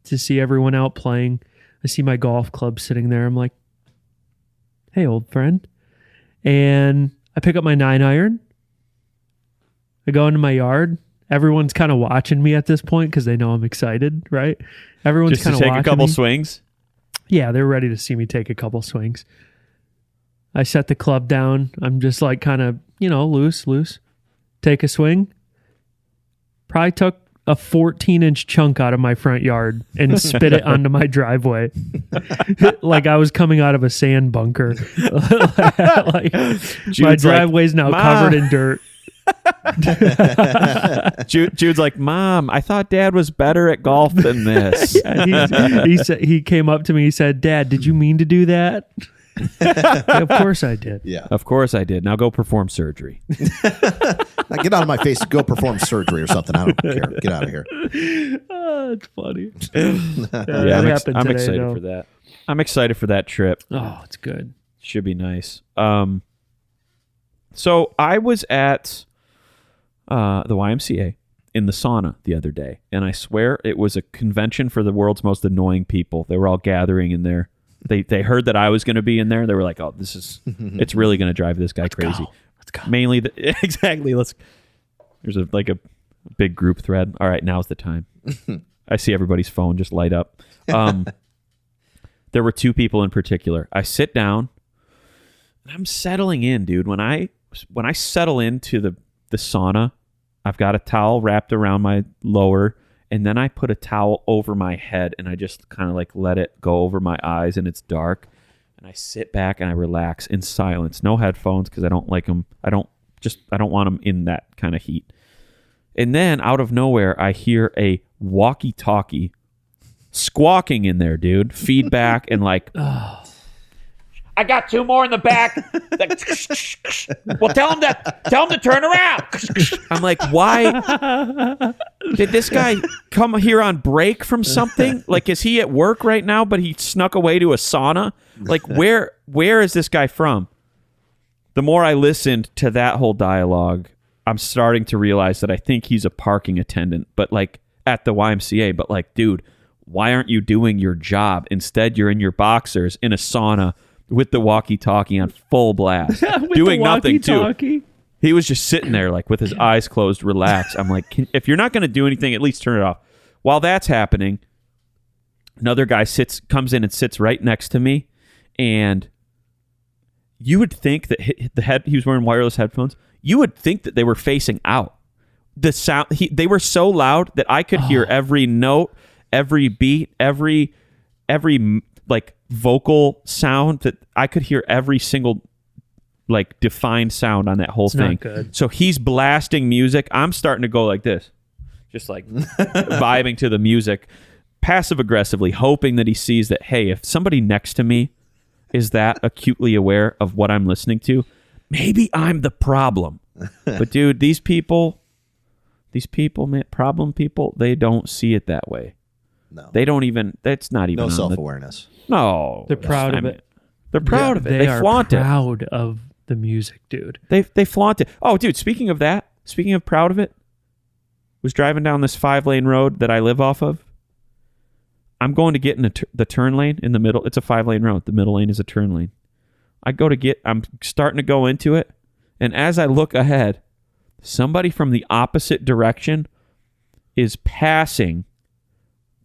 B: to see everyone out playing. I see my golf club sitting there. I'm like, hey, old friend. And I pick up my 9-iron. I go into my yard. Everyone's kind of watching me at this point because they know I'm excited, right? Everyone's
A: Just to
B: kind of
A: take
B: watching
A: a couple
B: me.
A: swings.
B: Yeah, they're ready to see me take a couple swings. I set the club down. I'm just like kind of, loose. Take a swing. Probably took a 14-inch chunk out of my front yard and spit it onto my driveway. Like I was coming out of a sand bunker. Like my driveway's now covered in dirt.
A: Jude's like, Mom, I thought Dad was better at golf than this.
B: He came up to me. He said, Dad, did you mean to do that? Yeah, of course I did.
C: Yeah.
A: Of course I did. Now go perform surgery.
C: Now get out of my face. Go perform surgery or something. I don't care. Get out of here.
B: Oh, it's funny.
A: Yeah, I'm excited for that. I'm excited for that trip.
B: Oh, it's good.
A: Should be nice. So I was at the YMCA in the sauna the other day, and I swear it was a convention for the world's most annoying people. They were all gathering in there. They heard that I was going to be in there. They were like, "Oh, it's really going to drive this guy crazy."
B: Let's go.
A: Mainly, exactly. There's a big group thread. All right, now's the time. I see everybody's phone just light up. There were two people in particular. I sit down, and I'm settling in, dude. When I settle into the sauna, I've got a towel wrapped around my lower. And then I put a towel over my head and I just kind of like let it go over my eyes and it's dark. And I sit back and I relax in silence. No headphones because I don't like them. I don't want them in that kind of heat. And then out of nowhere, I hear a walkie-talkie squawking in there, dude. Feedback and like, I got two more in the back. Well, tell him to turn around. I'm like, why did this guy come here on break from something? Like, is he at work right now, but he snuck away to a sauna? Like, where is this guy from? The more I listened to that whole dialogue, I'm starting to realize that I think he's a parking attendant, but like at the YMCA. But like, dude, why aren't you doing your job? Instead, you're in your boxers in a sauna with the walkie-talkie on full blast, doing nothing too. He was just sitting there like with his eyes closed, relaxed. I'm like, if you're not going to do anything, at least turn it off. While that's happening, another guy comes in and sits right next to me, and you would think that he was wearing wireless headphones. You would think that they were facing out. The sound they were so loud that I could hear every note, every beat, every like vocal sound, that I could hear every single like defined sound on that whole thing.
B: Not good.
A: So he's blasting music. I'm starting to go like this, just like vibing to the music, passive aggressively, hoping that he sees that, hey, if somebody next to me is that acutely aware of what I'm listening to, maybe I'm the problem. But dude, these people, man, problem people, they don't see it that way.
C: No.
A: They don't even, that's not even
C: no self-awareness.
A: No.
B: They're proud of it.
A: They're proud of it. They flaunt
B: it. They are proud of the music, dude.
A: They flaunt it. Oh, dude, speaking of proud of it, was driving down this 5-lane road that I live off of. I'm going to get in the turn lane in the middle. It's a 5-lane road. The middle lane is a turn lane. I'm starting to go into it. And as I look ahead, somebody from the opposite direction is passing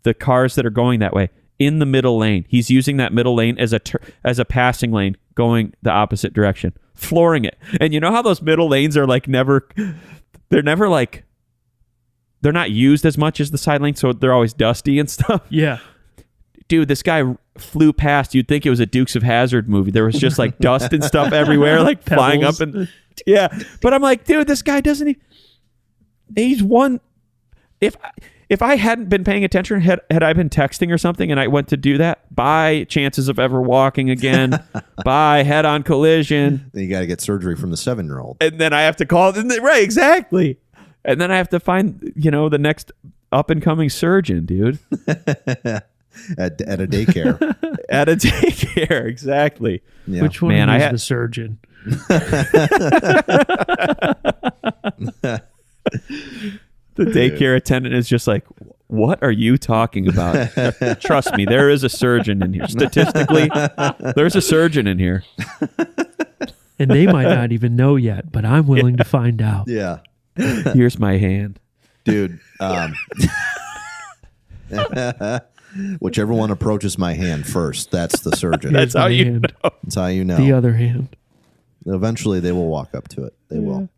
A: the cars that are going that way in the middle lane. He's using that middle lane as a passing lane going the opposite direction, flooring it. And you know how those middle lanes are like they're not used as much as the side lane, so they're always dusty and stuff.
B: Yeah.
A: Dude, this guy flew past. You'd think it was a Dukes of Hazzard movie. There was just like dust and stuff everywhere, like flying up. And yeah. But I'm like, dude, this guy doesn't he's one. If I hadn't been paying attention, had I been texting or something and I went to do that, bye chances of ever walking again, bye head-on collision.
C: Then you got to get surgery from the 7-year-old.
A: And then I have to call, right, exactly. And then I have to find, the next up-and-coming surgeon, dude.
C: At a daycare.
A: At a daycare, exactly.
B: Yeah. Which one is the surgeon?
A: The daycare attendant is just like, what are you talking about? Trust me, there is a surgeon in here. Statistically, there's a surgeon in here.
B: And they might not even know yet, but I'm willing to find out.
C: Yeah.
A: Here's my hand.
C: Dude. Whichever one approaches my hand first, that's the surgeon.
A: That's how you know.
C: That's how you know.
B: The other hand.
C: Eventually, they will walk up to it. They will.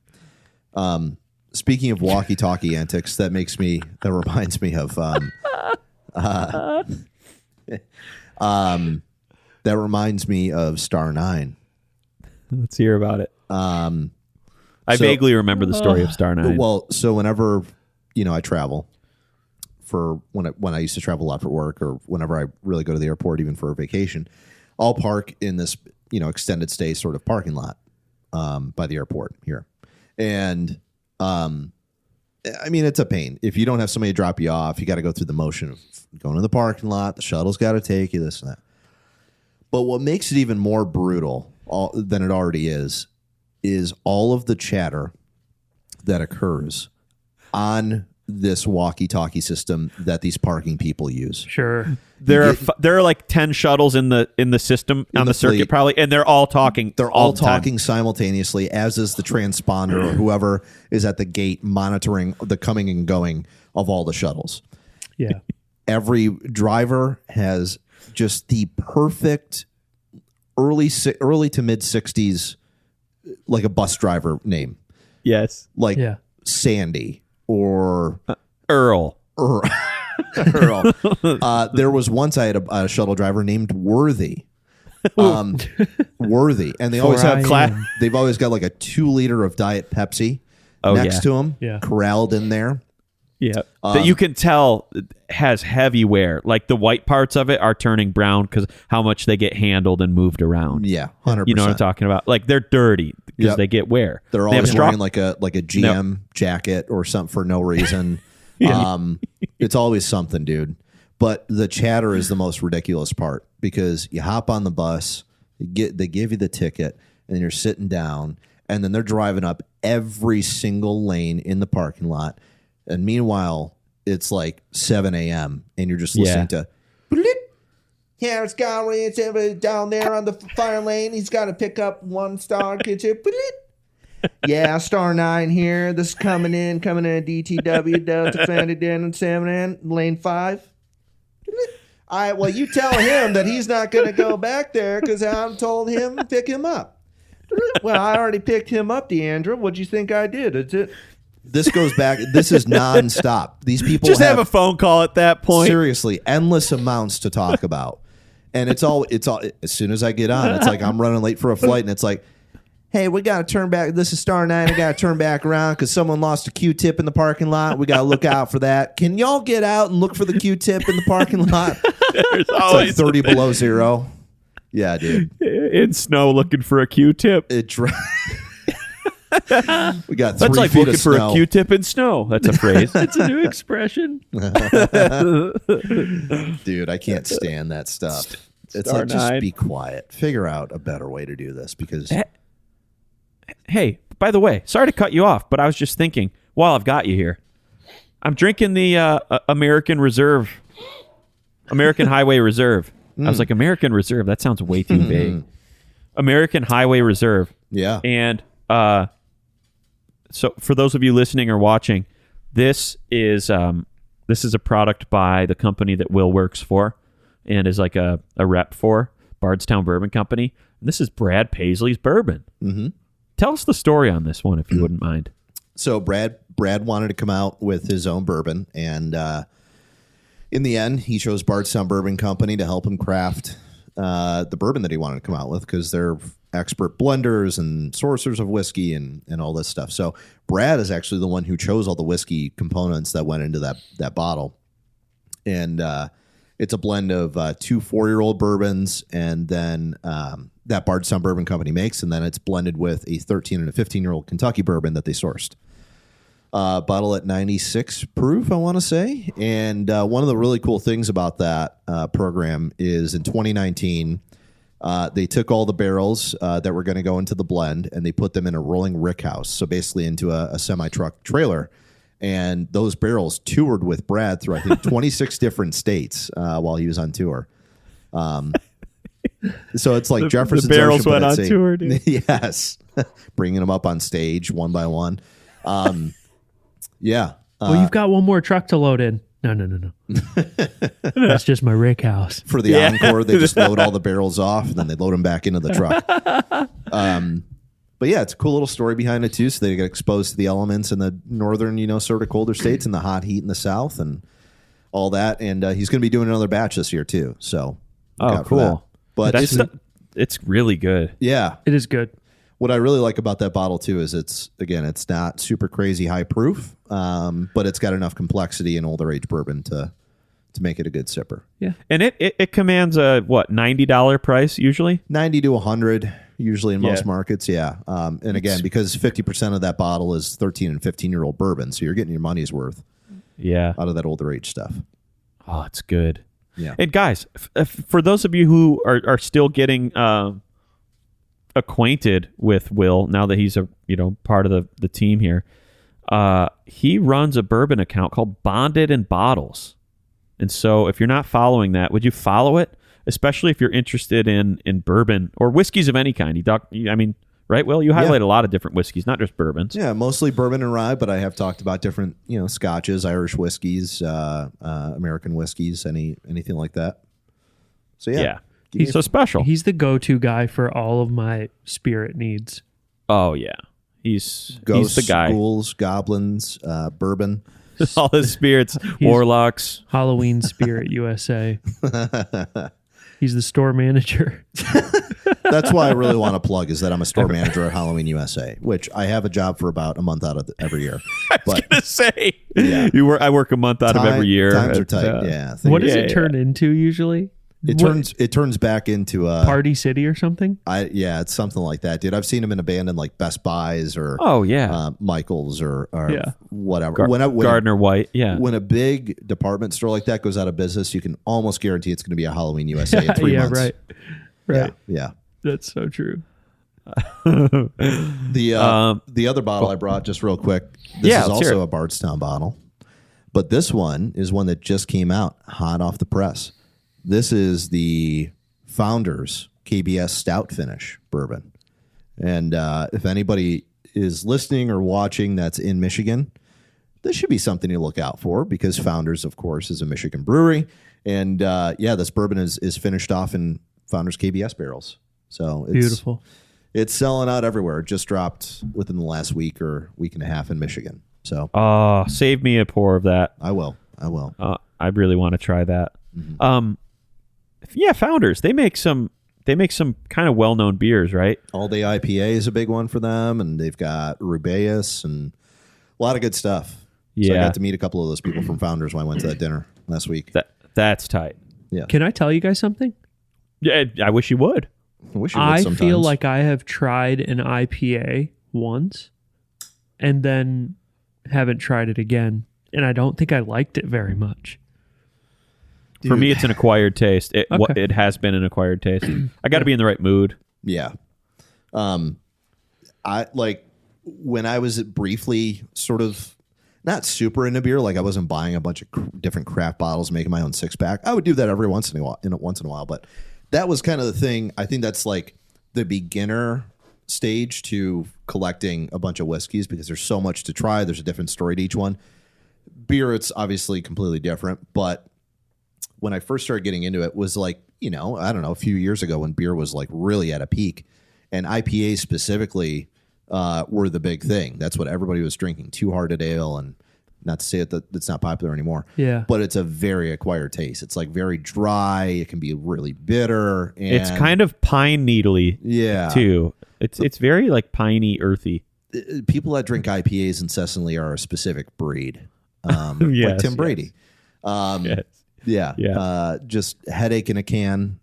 C: speaking of walkie-talkie antics, that reminds me of that reminds me of Star 9.
A: Let's hear about it. I vaguely remember the story of Star 9.
C: Well, so whenever I travel for when I used to travel a lot for work, or whenever I really go to the airport, even for a vacation, I'll park in this extended stay sort of parking lot by the airport here, and I mean, it's a pain if you don't have somebody to drop you off. You got to go through the motion of going to the parking lot. The shuttle's got to take you, this and that. But what makes it even more brutal than it already is all of the chatter that occurs on this walkie-talkie system that these parking people use.
B: Sure.
A: There are like 10 shuttles in the system on the circuit
C: fleet.
A: probably, and they're all talking.
C: They're all talking simultaneously, as is the transponder or whoever is at the gate monitoring the coming and going of all the shuttles.
B: Yeah.
C: Every driver has just the perfect early to mid 60s, like a bus driver name.
A: Yes.
C: Like Sandy or
A: Earl.
C: Earl. There was once I had a shuttle driver named Worthy. Worthy. And they always have they've always got like a 2-liter of Diet Pepsi next to them, corralled in there.
A: Yeah. That you can tell has heavy wear. Like the white parts of it are turning brown because how much they get handled and moved around.
C: Yeah, 100%.
A: You know what I'm talking about? Like they're dirty because they get wear.
C: They're always wearing like a GM jacket or something for no reason. It's always something, dude. But the chatter is the most ridiculous part because you hop on the bus, they give you the ticket, and then you're sitting down, and then they're driving up every single lane in the parking lot. And meanwhile, it's like 7 a.m. and you're just listening to, yeah, it's down there on the fire lane. He's got to pick up 1 star. Yeah, Star 9 here. This is coming in DTW, Delta Fanny in 7 lane 5. All right, well, you tell him that he's not going to go back there because I told him to pick him up. Well, I already picked him up, Deandra. What'd you think I did? Is it? This goes back. This is nonstop. These people
A: just have a phone call at that point.
C: Seriously, endless amounts to talk about, and it's all. As soon as I get on, it's like I'm running late for a flight, and it's like, hey, we got to turn back. This is Star 9. We got to turn back around because someone lost a Q-tip in the parking lot. We got to look out for that. Can y'all get out and look for the Q-tip in the parking lot?
A: There's always
C: it's like 30 below zero. Yeah, dude.
A: In snow, looking for a Q-tip.
C: We got 3
A: That's like
C: feet
A: looking
C: of
A: for
C: snow.
A: a Q-tip in snow. That's a phrase.
B: It's a new expression.
C: Dude, I can't stand that stuff. It's
A: Star
C: like, just
A: 9.
C: be quiet. Figure out a better way to do this because...
A: Hey, by the way, sorry to cut you off, but I was just thinking, while I've got you here, I'm drinking the American Highway Reserve. I was like, American Reserve? That sounds way too vague. American Highway Reserve.
C: Yeah.
A: And so for those of you listening or watching, this is a product by the company that Will works for and is like a rep for, Bardstown Bourbon Company. And this is Brad Paisley's bourbon. Mm-hmm. Tell us the story on this one, if you wouldn't mind.
C: So Brad wanted to come out with his own bourbon, and in the end, he chose Bardstown Bourbon Company to help him craft the bourbon that he wanted to come out with because they're expert blenders and sourcers of whiskey and all this stuff. So Brad is actually the one who chose all the whiskey components that went into that bottle. And it's a blend of 2 4-year-old bourbons and then that Bardstown Bourbon Company makes, and then it's blended with a 13 and a 15-year-old Kentucky bourbon that they sourced. Bottle at 96 proof, I want to say. And one of the really cool things about that program is in 2019, they took all the barrels that were going to go into the blend and they put them in a rolling rick house, so basically into a semi-truck trailer. And those barrels toured with Brad through, I think, 26 different states while he was on tour. So it's like Jefferson's
A: the barrels
C: Ocean,
A: went on tour, dude.
C: Yes. Bringing them up on stage one by one. Yeah.
B: Well, you've got one more truck to load in. No. That's just my rick house.
C: For the encore, they just load all the barrels off, and then they load them back into the truck. But yeah, it's a cool little story behind it too. So they get exposed to the elements in the northern, sort of colder states and the hot heat in the south and all that. And he's going to be doing another batch this year too. So look out for that.
A: Cool.
C: But
A: It's really good.
C: yeah,
B: It is good.
C: what I really like about that bottle too is it's not super crazy high proof, but it's got enough complexity in older age bourbon to make it a good sipper.
B: Yeah.
A: And it commands a $90 price usually?
C: 90 to 100 usually in most markets. Yeah. And again, because 50% of that bottle is 13 and 15-year-old bourbon, so you're getting your money's worth out of that older age stuff.
A: Oh, it's good.
C: Yeah.
A: And guys, for those of you who are still getting acquainted with Will now that he's a part of the team here, he runs a bourbon account called Bonded in Bottles. And so if you're not following that, would you follow it? Especially if you're interested in bourbon or whiskeys of any kind. Right, Will? You highlight a lot of different whiskeys, not just bourbons.
C: Yeah, mostly bourbon and rye, but I have talked about different, scotches, Irish whiskeys, American whiskeys, anything like that. So yeah.
A: He's so special.
B: He's the go-to guy for all of my spirit needs.
A: Oh yeah, he's
C: Ghosts,
A: the guy.
C: ghouls, goblins, bourbon.
A: All his spirits, warlocks.
B: Halloween Spirit USA. He's the store manager.
C: That's why I really want to plug is that I'm a store manager at Halloween USA, which I have a job for about a month out of every year.
A: I was gonna say,
C: Yeah.
A: I work a month out of every year.
C: Times are tight. Yeah.
B: What does it turn into usually?
C: It turns back into a
B: Party City or something?
C: it's something like that, dude. I've seen them in abandoned like Best Buys or Michael's or whatever.
A: Gardner White. Yeah.
C: When a big department store like that goes out of business, you can almost guarantee it's going to be a Halloween USA in 3 months.
B: Right.
C: Yeah.
B: That's so true.
C: The other bottle I brought, just real quick. This is also a Bardstown bottle, but this one is one that just came out hot off the press. This is the Founders KBS Stout Finish bourbon. And if anybody is listening or watching that's in Michigan, this should be something to look out for because Founders, of course, is a Michigan brewery. And this bourbon is finished off in Founders KBS barrels. So it's
B: beautiful.
C: It's selling out everywhere. It just dropped within the last week or week and a half in Michigan. So
A: save me a pour of that.
C: I will.
A: I really want to try that.
C: Mm-hmm.
A: Founders. They make some kind of well-known beers, right?
C: All Day IPA is a big one for them, and they've got Rubaeus and a lot of good stuff.
A: Yeah.
C: So I got to meet a couple of those people from Founders when I went to that dinner last week.
A: That's tight.
C: Yeah.
B: Can I tell you guys something?
A: Yeah, I wish you would.
B: I feel like I have tried an IPA once and then haven't tried it again, and I don't think I liked it very much.
C: Dude.
A: For me, it's an acquired taste. It has been an acquired taste. I got to be in the right mood.
C: Yeah. I like when I was briefly sort of not super into beer, like I wasn't buying a bunch of different craft bottles, making my own 6-pack. I would do that every once in a while, but that was kind of the thing. I think that's like the beginner stage to collecting a bunch of whiskeys because there's so much to try. There's a different story to each one. Beer, it's obviously completely different, but when I first started getting into it was like, I don't know, a few years ago when beer was like really at a peak, and IPAs specifically were the big thing. That's what everybody was drinking. Two Hearted Ale, and not to say that it's not popular anymore.
B: Yeah.
C: But it's a very acquired taste. It's like very dry. It can be really bitter. And
A: it's kind of pine needly.
C: Yeah.
A: Too. It's very like piney, earthy.
C: People that drink IPAs incessantly are a specific breed. Like Tim Brady.
A: Yes.
C: Yeah. Just headache in a can,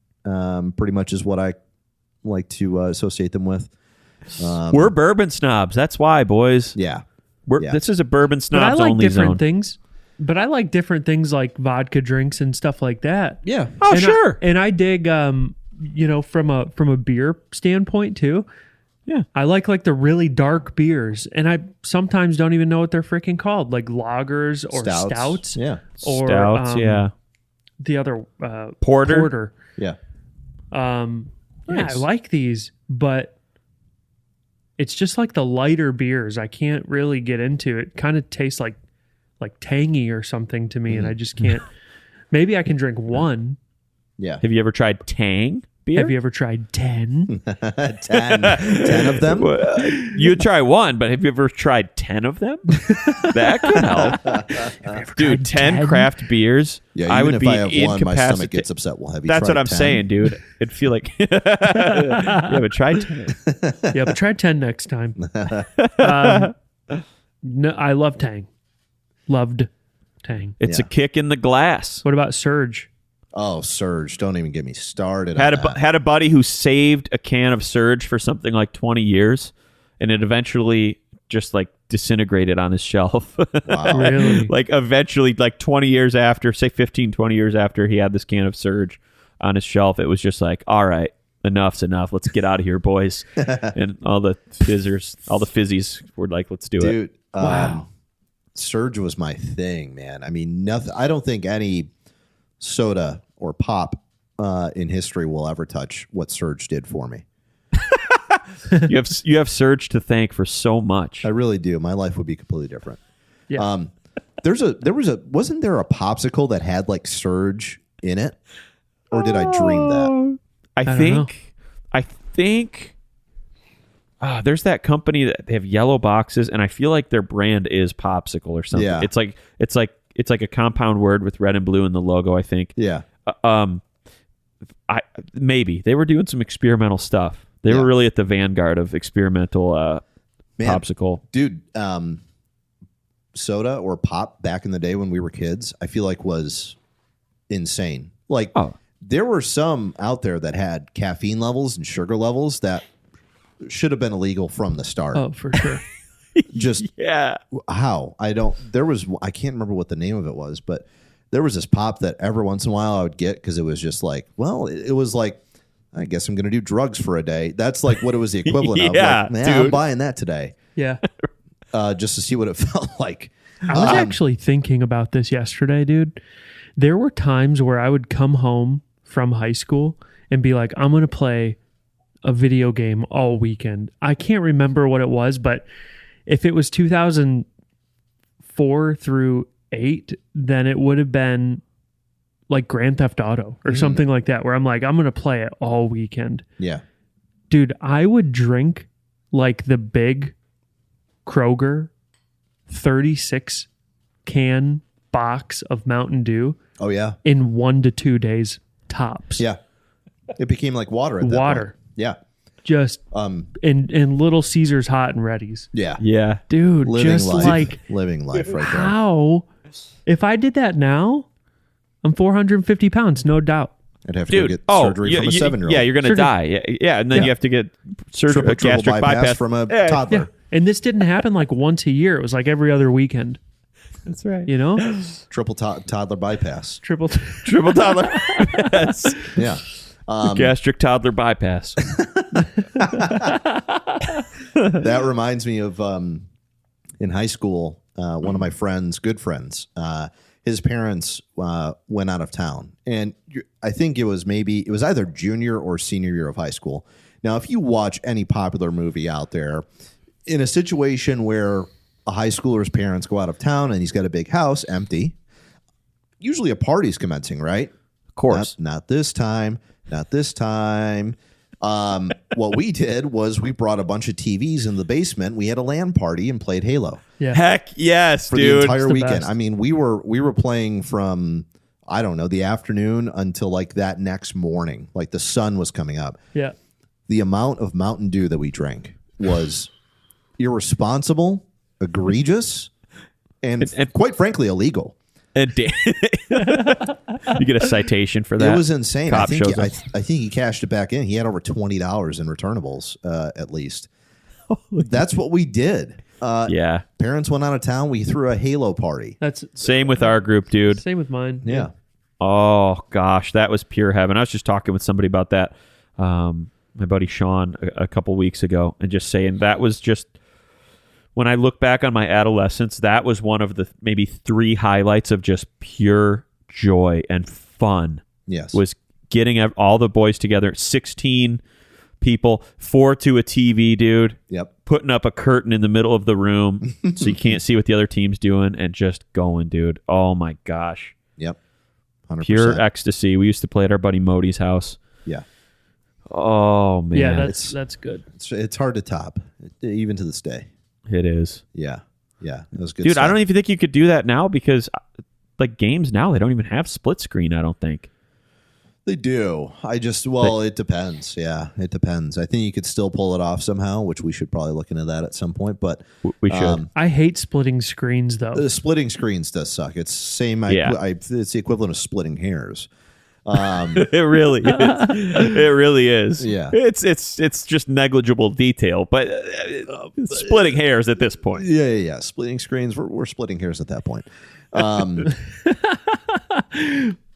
C: pretty much is what I like to associate them with.
A: We're bourbon snobs. That's why, boys.
C: Yeah.
A: This is a bourbon snobs
B: but I like
A: only
B: different
A: zone.
B: things. But I like different things like vodka drinks and stuff like that.
C: Yeah.
A: Oh,
B: And
A: sure.
B: I dig, from a beer standpoint too.
A: Yeah.
B: I like the really dark beers, and I sometimes don't even know what they're freaking called, like lagers or stouts.
C: Yeah.
B: Or,
A: Stouts, yeah.
B: The other
A: Porter.
C: Yeah.
B: Yeah, I like these, but it's just like the lighter beers. I can't really get into it. Kind of tastes like tangy or something to me, and I just can't. Maybe I can drink one.
C: Yeah.
A: Have you ever tried Tang? beer?
B: Have you ever tried 10?
C: 10 of them?
A: You'd try one, but have you ever tried 10 of them? That could help. Dude, 10 craft beers.
C: Yeah,
A: I would
C: if
A: be
C: I have one, my stomach
A: incapacitated.
C: gets upset. Well, have you
A: That's
C: tried
A: what I'm
C: 10?
A: saying, dude. It'd feel like yeah, but try 10.
B: Yeah, but try 10 next time. No, I love Tang. Loved Tang.
A: It's
C: Yeah.
A: a kick in the glass.
B: What about Surge?
C: Oh, Surge. Don't even get me started.
A: Had
C: on that.
A: had a buddy who saved a can of Surge for something like 20 years, and it eventually just like disintegrated on his shelf.
C: Wow.
B: Really?
A: Like eventually, like 20 years after, say 15, 20 years after he had this can of Surge on his shelf, it was just like, all right, enough's enough. Let's get out of here, boys. And all the fizzies were like, let's do it.
C: Dude,
B: Wow.
C: Surge was my thing, man. I mean, nothing. I don't think any soda or pop in history will ever touch what Surge did for me.
A: You have Surge to thank for so much.
C: I really do. My life would be completely wasn't there a Popsicle that had like Surge in it? Or did I dream that?
A: I think there's that company that they have yellow boxes, and I feel like their brand is Popsicle or something.
C: Yeah.
A: It's like a compound word with red and blue in the logo, I think.
C: Yeah.
A: Maybe they were doing some experimental stuff. They
C: Yeah.
A: were really at the vanguard of experimental
C: Man,
A: Popsicle.
C: Dude, soda or pop back in the day when we were kids, I feel like was insane. Like there were some out there that had caffeine levels and sugar levels that should have been illegal from the start.
B: Oh, for sure.
C: Just
A: Yeah.
C: how? I can't remember what the name of it was, but there was this pop that every once in a while I would get because it was just like, well, it was like, I guess I'm going to do drugs for a day. That's like what it was the equivalent of.
A: Yeah,
C: Like, man,
A: dude.
C: I'm buying that today
B: Yeah.
C: just to see what it felt like.
B: I was actually thinking about this yesterday, dude. There were times where I would come home from high school and be like, I'm going to play a video game all weekend. I can't remember what it was, but if it was 2004 through 8, then it would have been like Grand Theft Auto or something like that, where I'm like, I'm going to play it all weekend.
C: Yeah.
B: Dude, I would drink like the big Kroger 36 can box of Mountain Dew
C: Oh, yeah.
B: in 1 to 2 days tops.
C: Yeah. It became like water at that
B: Water.
C: point. Yeah.
B: Just in Little Caesars hot and readies.
C: Yeah.
A: Yeah.
B: Dude,
C: Living
B: just
C: life.
B: like
C: Living life right there.
B: how if I did that now, I'm 450 pounds, no doubt.
C: I'd have to go
A: Dude,
C: get surgery from a 7-year-old.
A: Yeah, you're going to
B: Surgery.
A: die. Yeah, and then you have to get surgery,
C: Triple
A: gastric bypass
C: from a
A: Yeah.
C: toddler.
B: Yeah. And this didn't happen like once a year. It was like every other weekend,
A: That's right.
B: you know?
C: Triple toddler bypass.
B: Triple
A: Triple toddler. Yes.
C: Yeah.
A: Gastric toddler bypass.
C: That reminds me of in high school, one of my friends, good friends, his parents went out of town. And I think it was either junior or senior year of high school. Now, if you watch any popular movie out there, in a situation where a high schooler's parents go out of town and he's got a big house empty, usually a party's commencing, right?
A: Of course.
C: Not this time. Not this time. What we did was we brought a bunch of TVs in the basement. We had a LAN party and played Halo
B: Yeah.
A: Heck yes,
C: for
A: dude.
C: the entire
B: the
C: weekend.
B: best.
C: I mean, we were playing from, I don't know, the afternoon until like that next morning. Like the sun was coming up.
B: Yeah.
C: The amount of Mountain Dew that we drank was irresponsible, egregious, and quite frankly illegal.
A: And you get a citation for that.
C: It was insane.
A: Cop shows up.
C: I think he cashed it back in. He had over $20 in returnables, at least. That's what we did.
A: Yeah.
C: Parents went out of town. We threw a Halo party.
B: That's
A: Same with our group, dude.
B: same with mine.
C: Yeah.
A: Oh gosh, that was pure heaven. I was just talking with somebody about that. My buddy Sean a couple weeks ago, and just saying that was just when I look back on my adolescence, that was one of the maybe 3 highlights of just pure joy and fun.
C: Yes.
A: Was getting all the boys together, 16 people, 4 to a TV, dude.
C: Yep.
A: Putting up a curtain in the middle of the room so you can't see what the other team's doing, and just going, dude. Oh my gosh.
C: Yep. 100%.
A: Pure ecstasy. We used to play at our buddy Modi's house.
C: Yeah.
A: Oh man,
B: Yeah, that's good.
C: It's hard to top, even to this day.
A: it is.
C: Yeah, it was good.
A: Dude,
C: stuff.
A: I don't even think you could do that now because like games now they don't even have split screen. I don't think.
C: They do. It depends. Yeah, it depends. I think you could still pull it off somehow, which we should probably look into that at some point. But
A: We should.
B: I hate splitting screens though.
C: the splitting screens does suck. It's same.
A: Yeah.
C: It's the equivalent of splitting hairs.
A: It really is. It really is.
C: Yeah.
A: It's just negligible detail, but splitting hairs at this point.
C: Yeah. Splitting screens. We're splitting hairs at that point.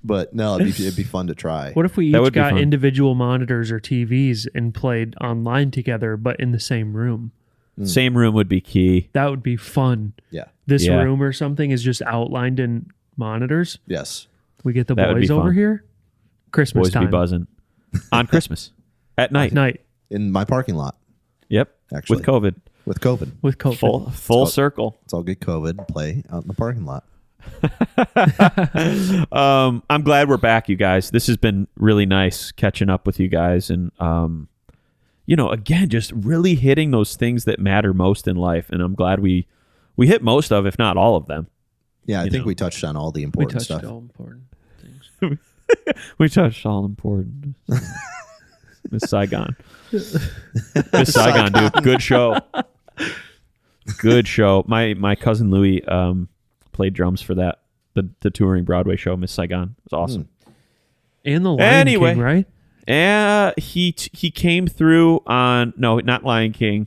C: But no, it'd be fun to try.
B: What if we
A: That
B: each
A: would be
B: got
A: fun.
B: individual monitors or TVs and played online together, but in the same room?
A: Same room would be key.
B: That would be fun.
C: Yeah.
B: This
A: Yeah.
B: room or something is just outlined in monitors.
C: Yes.
B: We get the
A: That would be
B: boys over
A: fun.
B: here. Christmas
A: Boys
B: time.
A: be buzzing on Christmas at night.
B: Night
C: In my parking lot,
A: Yep.
C: Actually.
A: With COVID,
C: with COVID.
B: with COVID.
A: full circle.
C: Let's all get COVID and play out in the parking lot.
A: I'm glad we're back, you guys. This has been really nice catching up with you guys, and again, just really hitting those things that matter most in life. And I'm glad we hit most of, if not all of them.
C: Yeah, I
A: You
C: think
A: know.
C: we touched on all the
B: We
C: important
B: touched
C: stuff.
B: all important things.
A: We touched all important. Miss Saigon. Miss Saigon, dude. Good show. Good show. My cousin Louis played drums for that. The touring Broadway show, Miss Saigon. It was awesome.
B: And the Lion
A: Anyway.
B: King, right?
A: And he came through on not Lion King.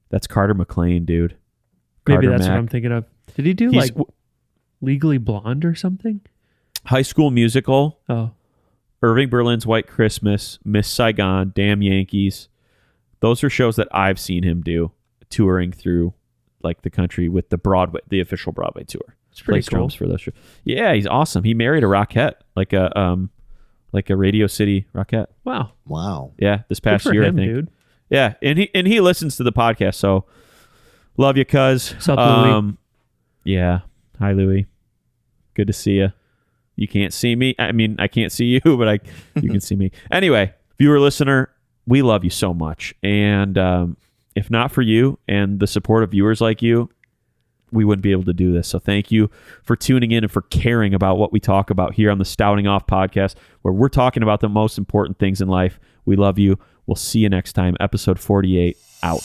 A: That's Carter McLean, dude.
B: Maybe
A: Carter
B: that's
A: Mack.
B: what I'm thinking of. Did he do
A: He's-
B: Legally Blonde or something?
A: High School Musical,
B: Oh,
A: Irving Berlin's White Christmas, Miss Saigon, Damn Yankees. Those are shows that I've seen him do, touring through like the country with the official Broadway tour.
B: it's pretty
A: Plays
B: cool.
A: drums for those shows. Yeah, he's awesome. He married a Rockette, like a Radio City Rockette.
B: Wow.
C: Wow.
A: Yeah, this
B: Good
A: past
B: for
A: year,
B: him,
A: I think.
B: dude.
A: Yeah, and he listens to the podcast, so love you, cuz.
B: Sup, Louis?
A: Yeah. Hi, Louis. Good to see you. You can't see me. I mean, I can't see you, but you can see me. Anyway, viewer, listener, we love you so much. And if not for you and the support of viewers like you, we wouldn't be able to do this. So thank you for tuning in and for caring about what we talk about here on the Stouting Off podcast, where we're talking about the most important things in life. We love you. We'll see you next time. Episode 48 out.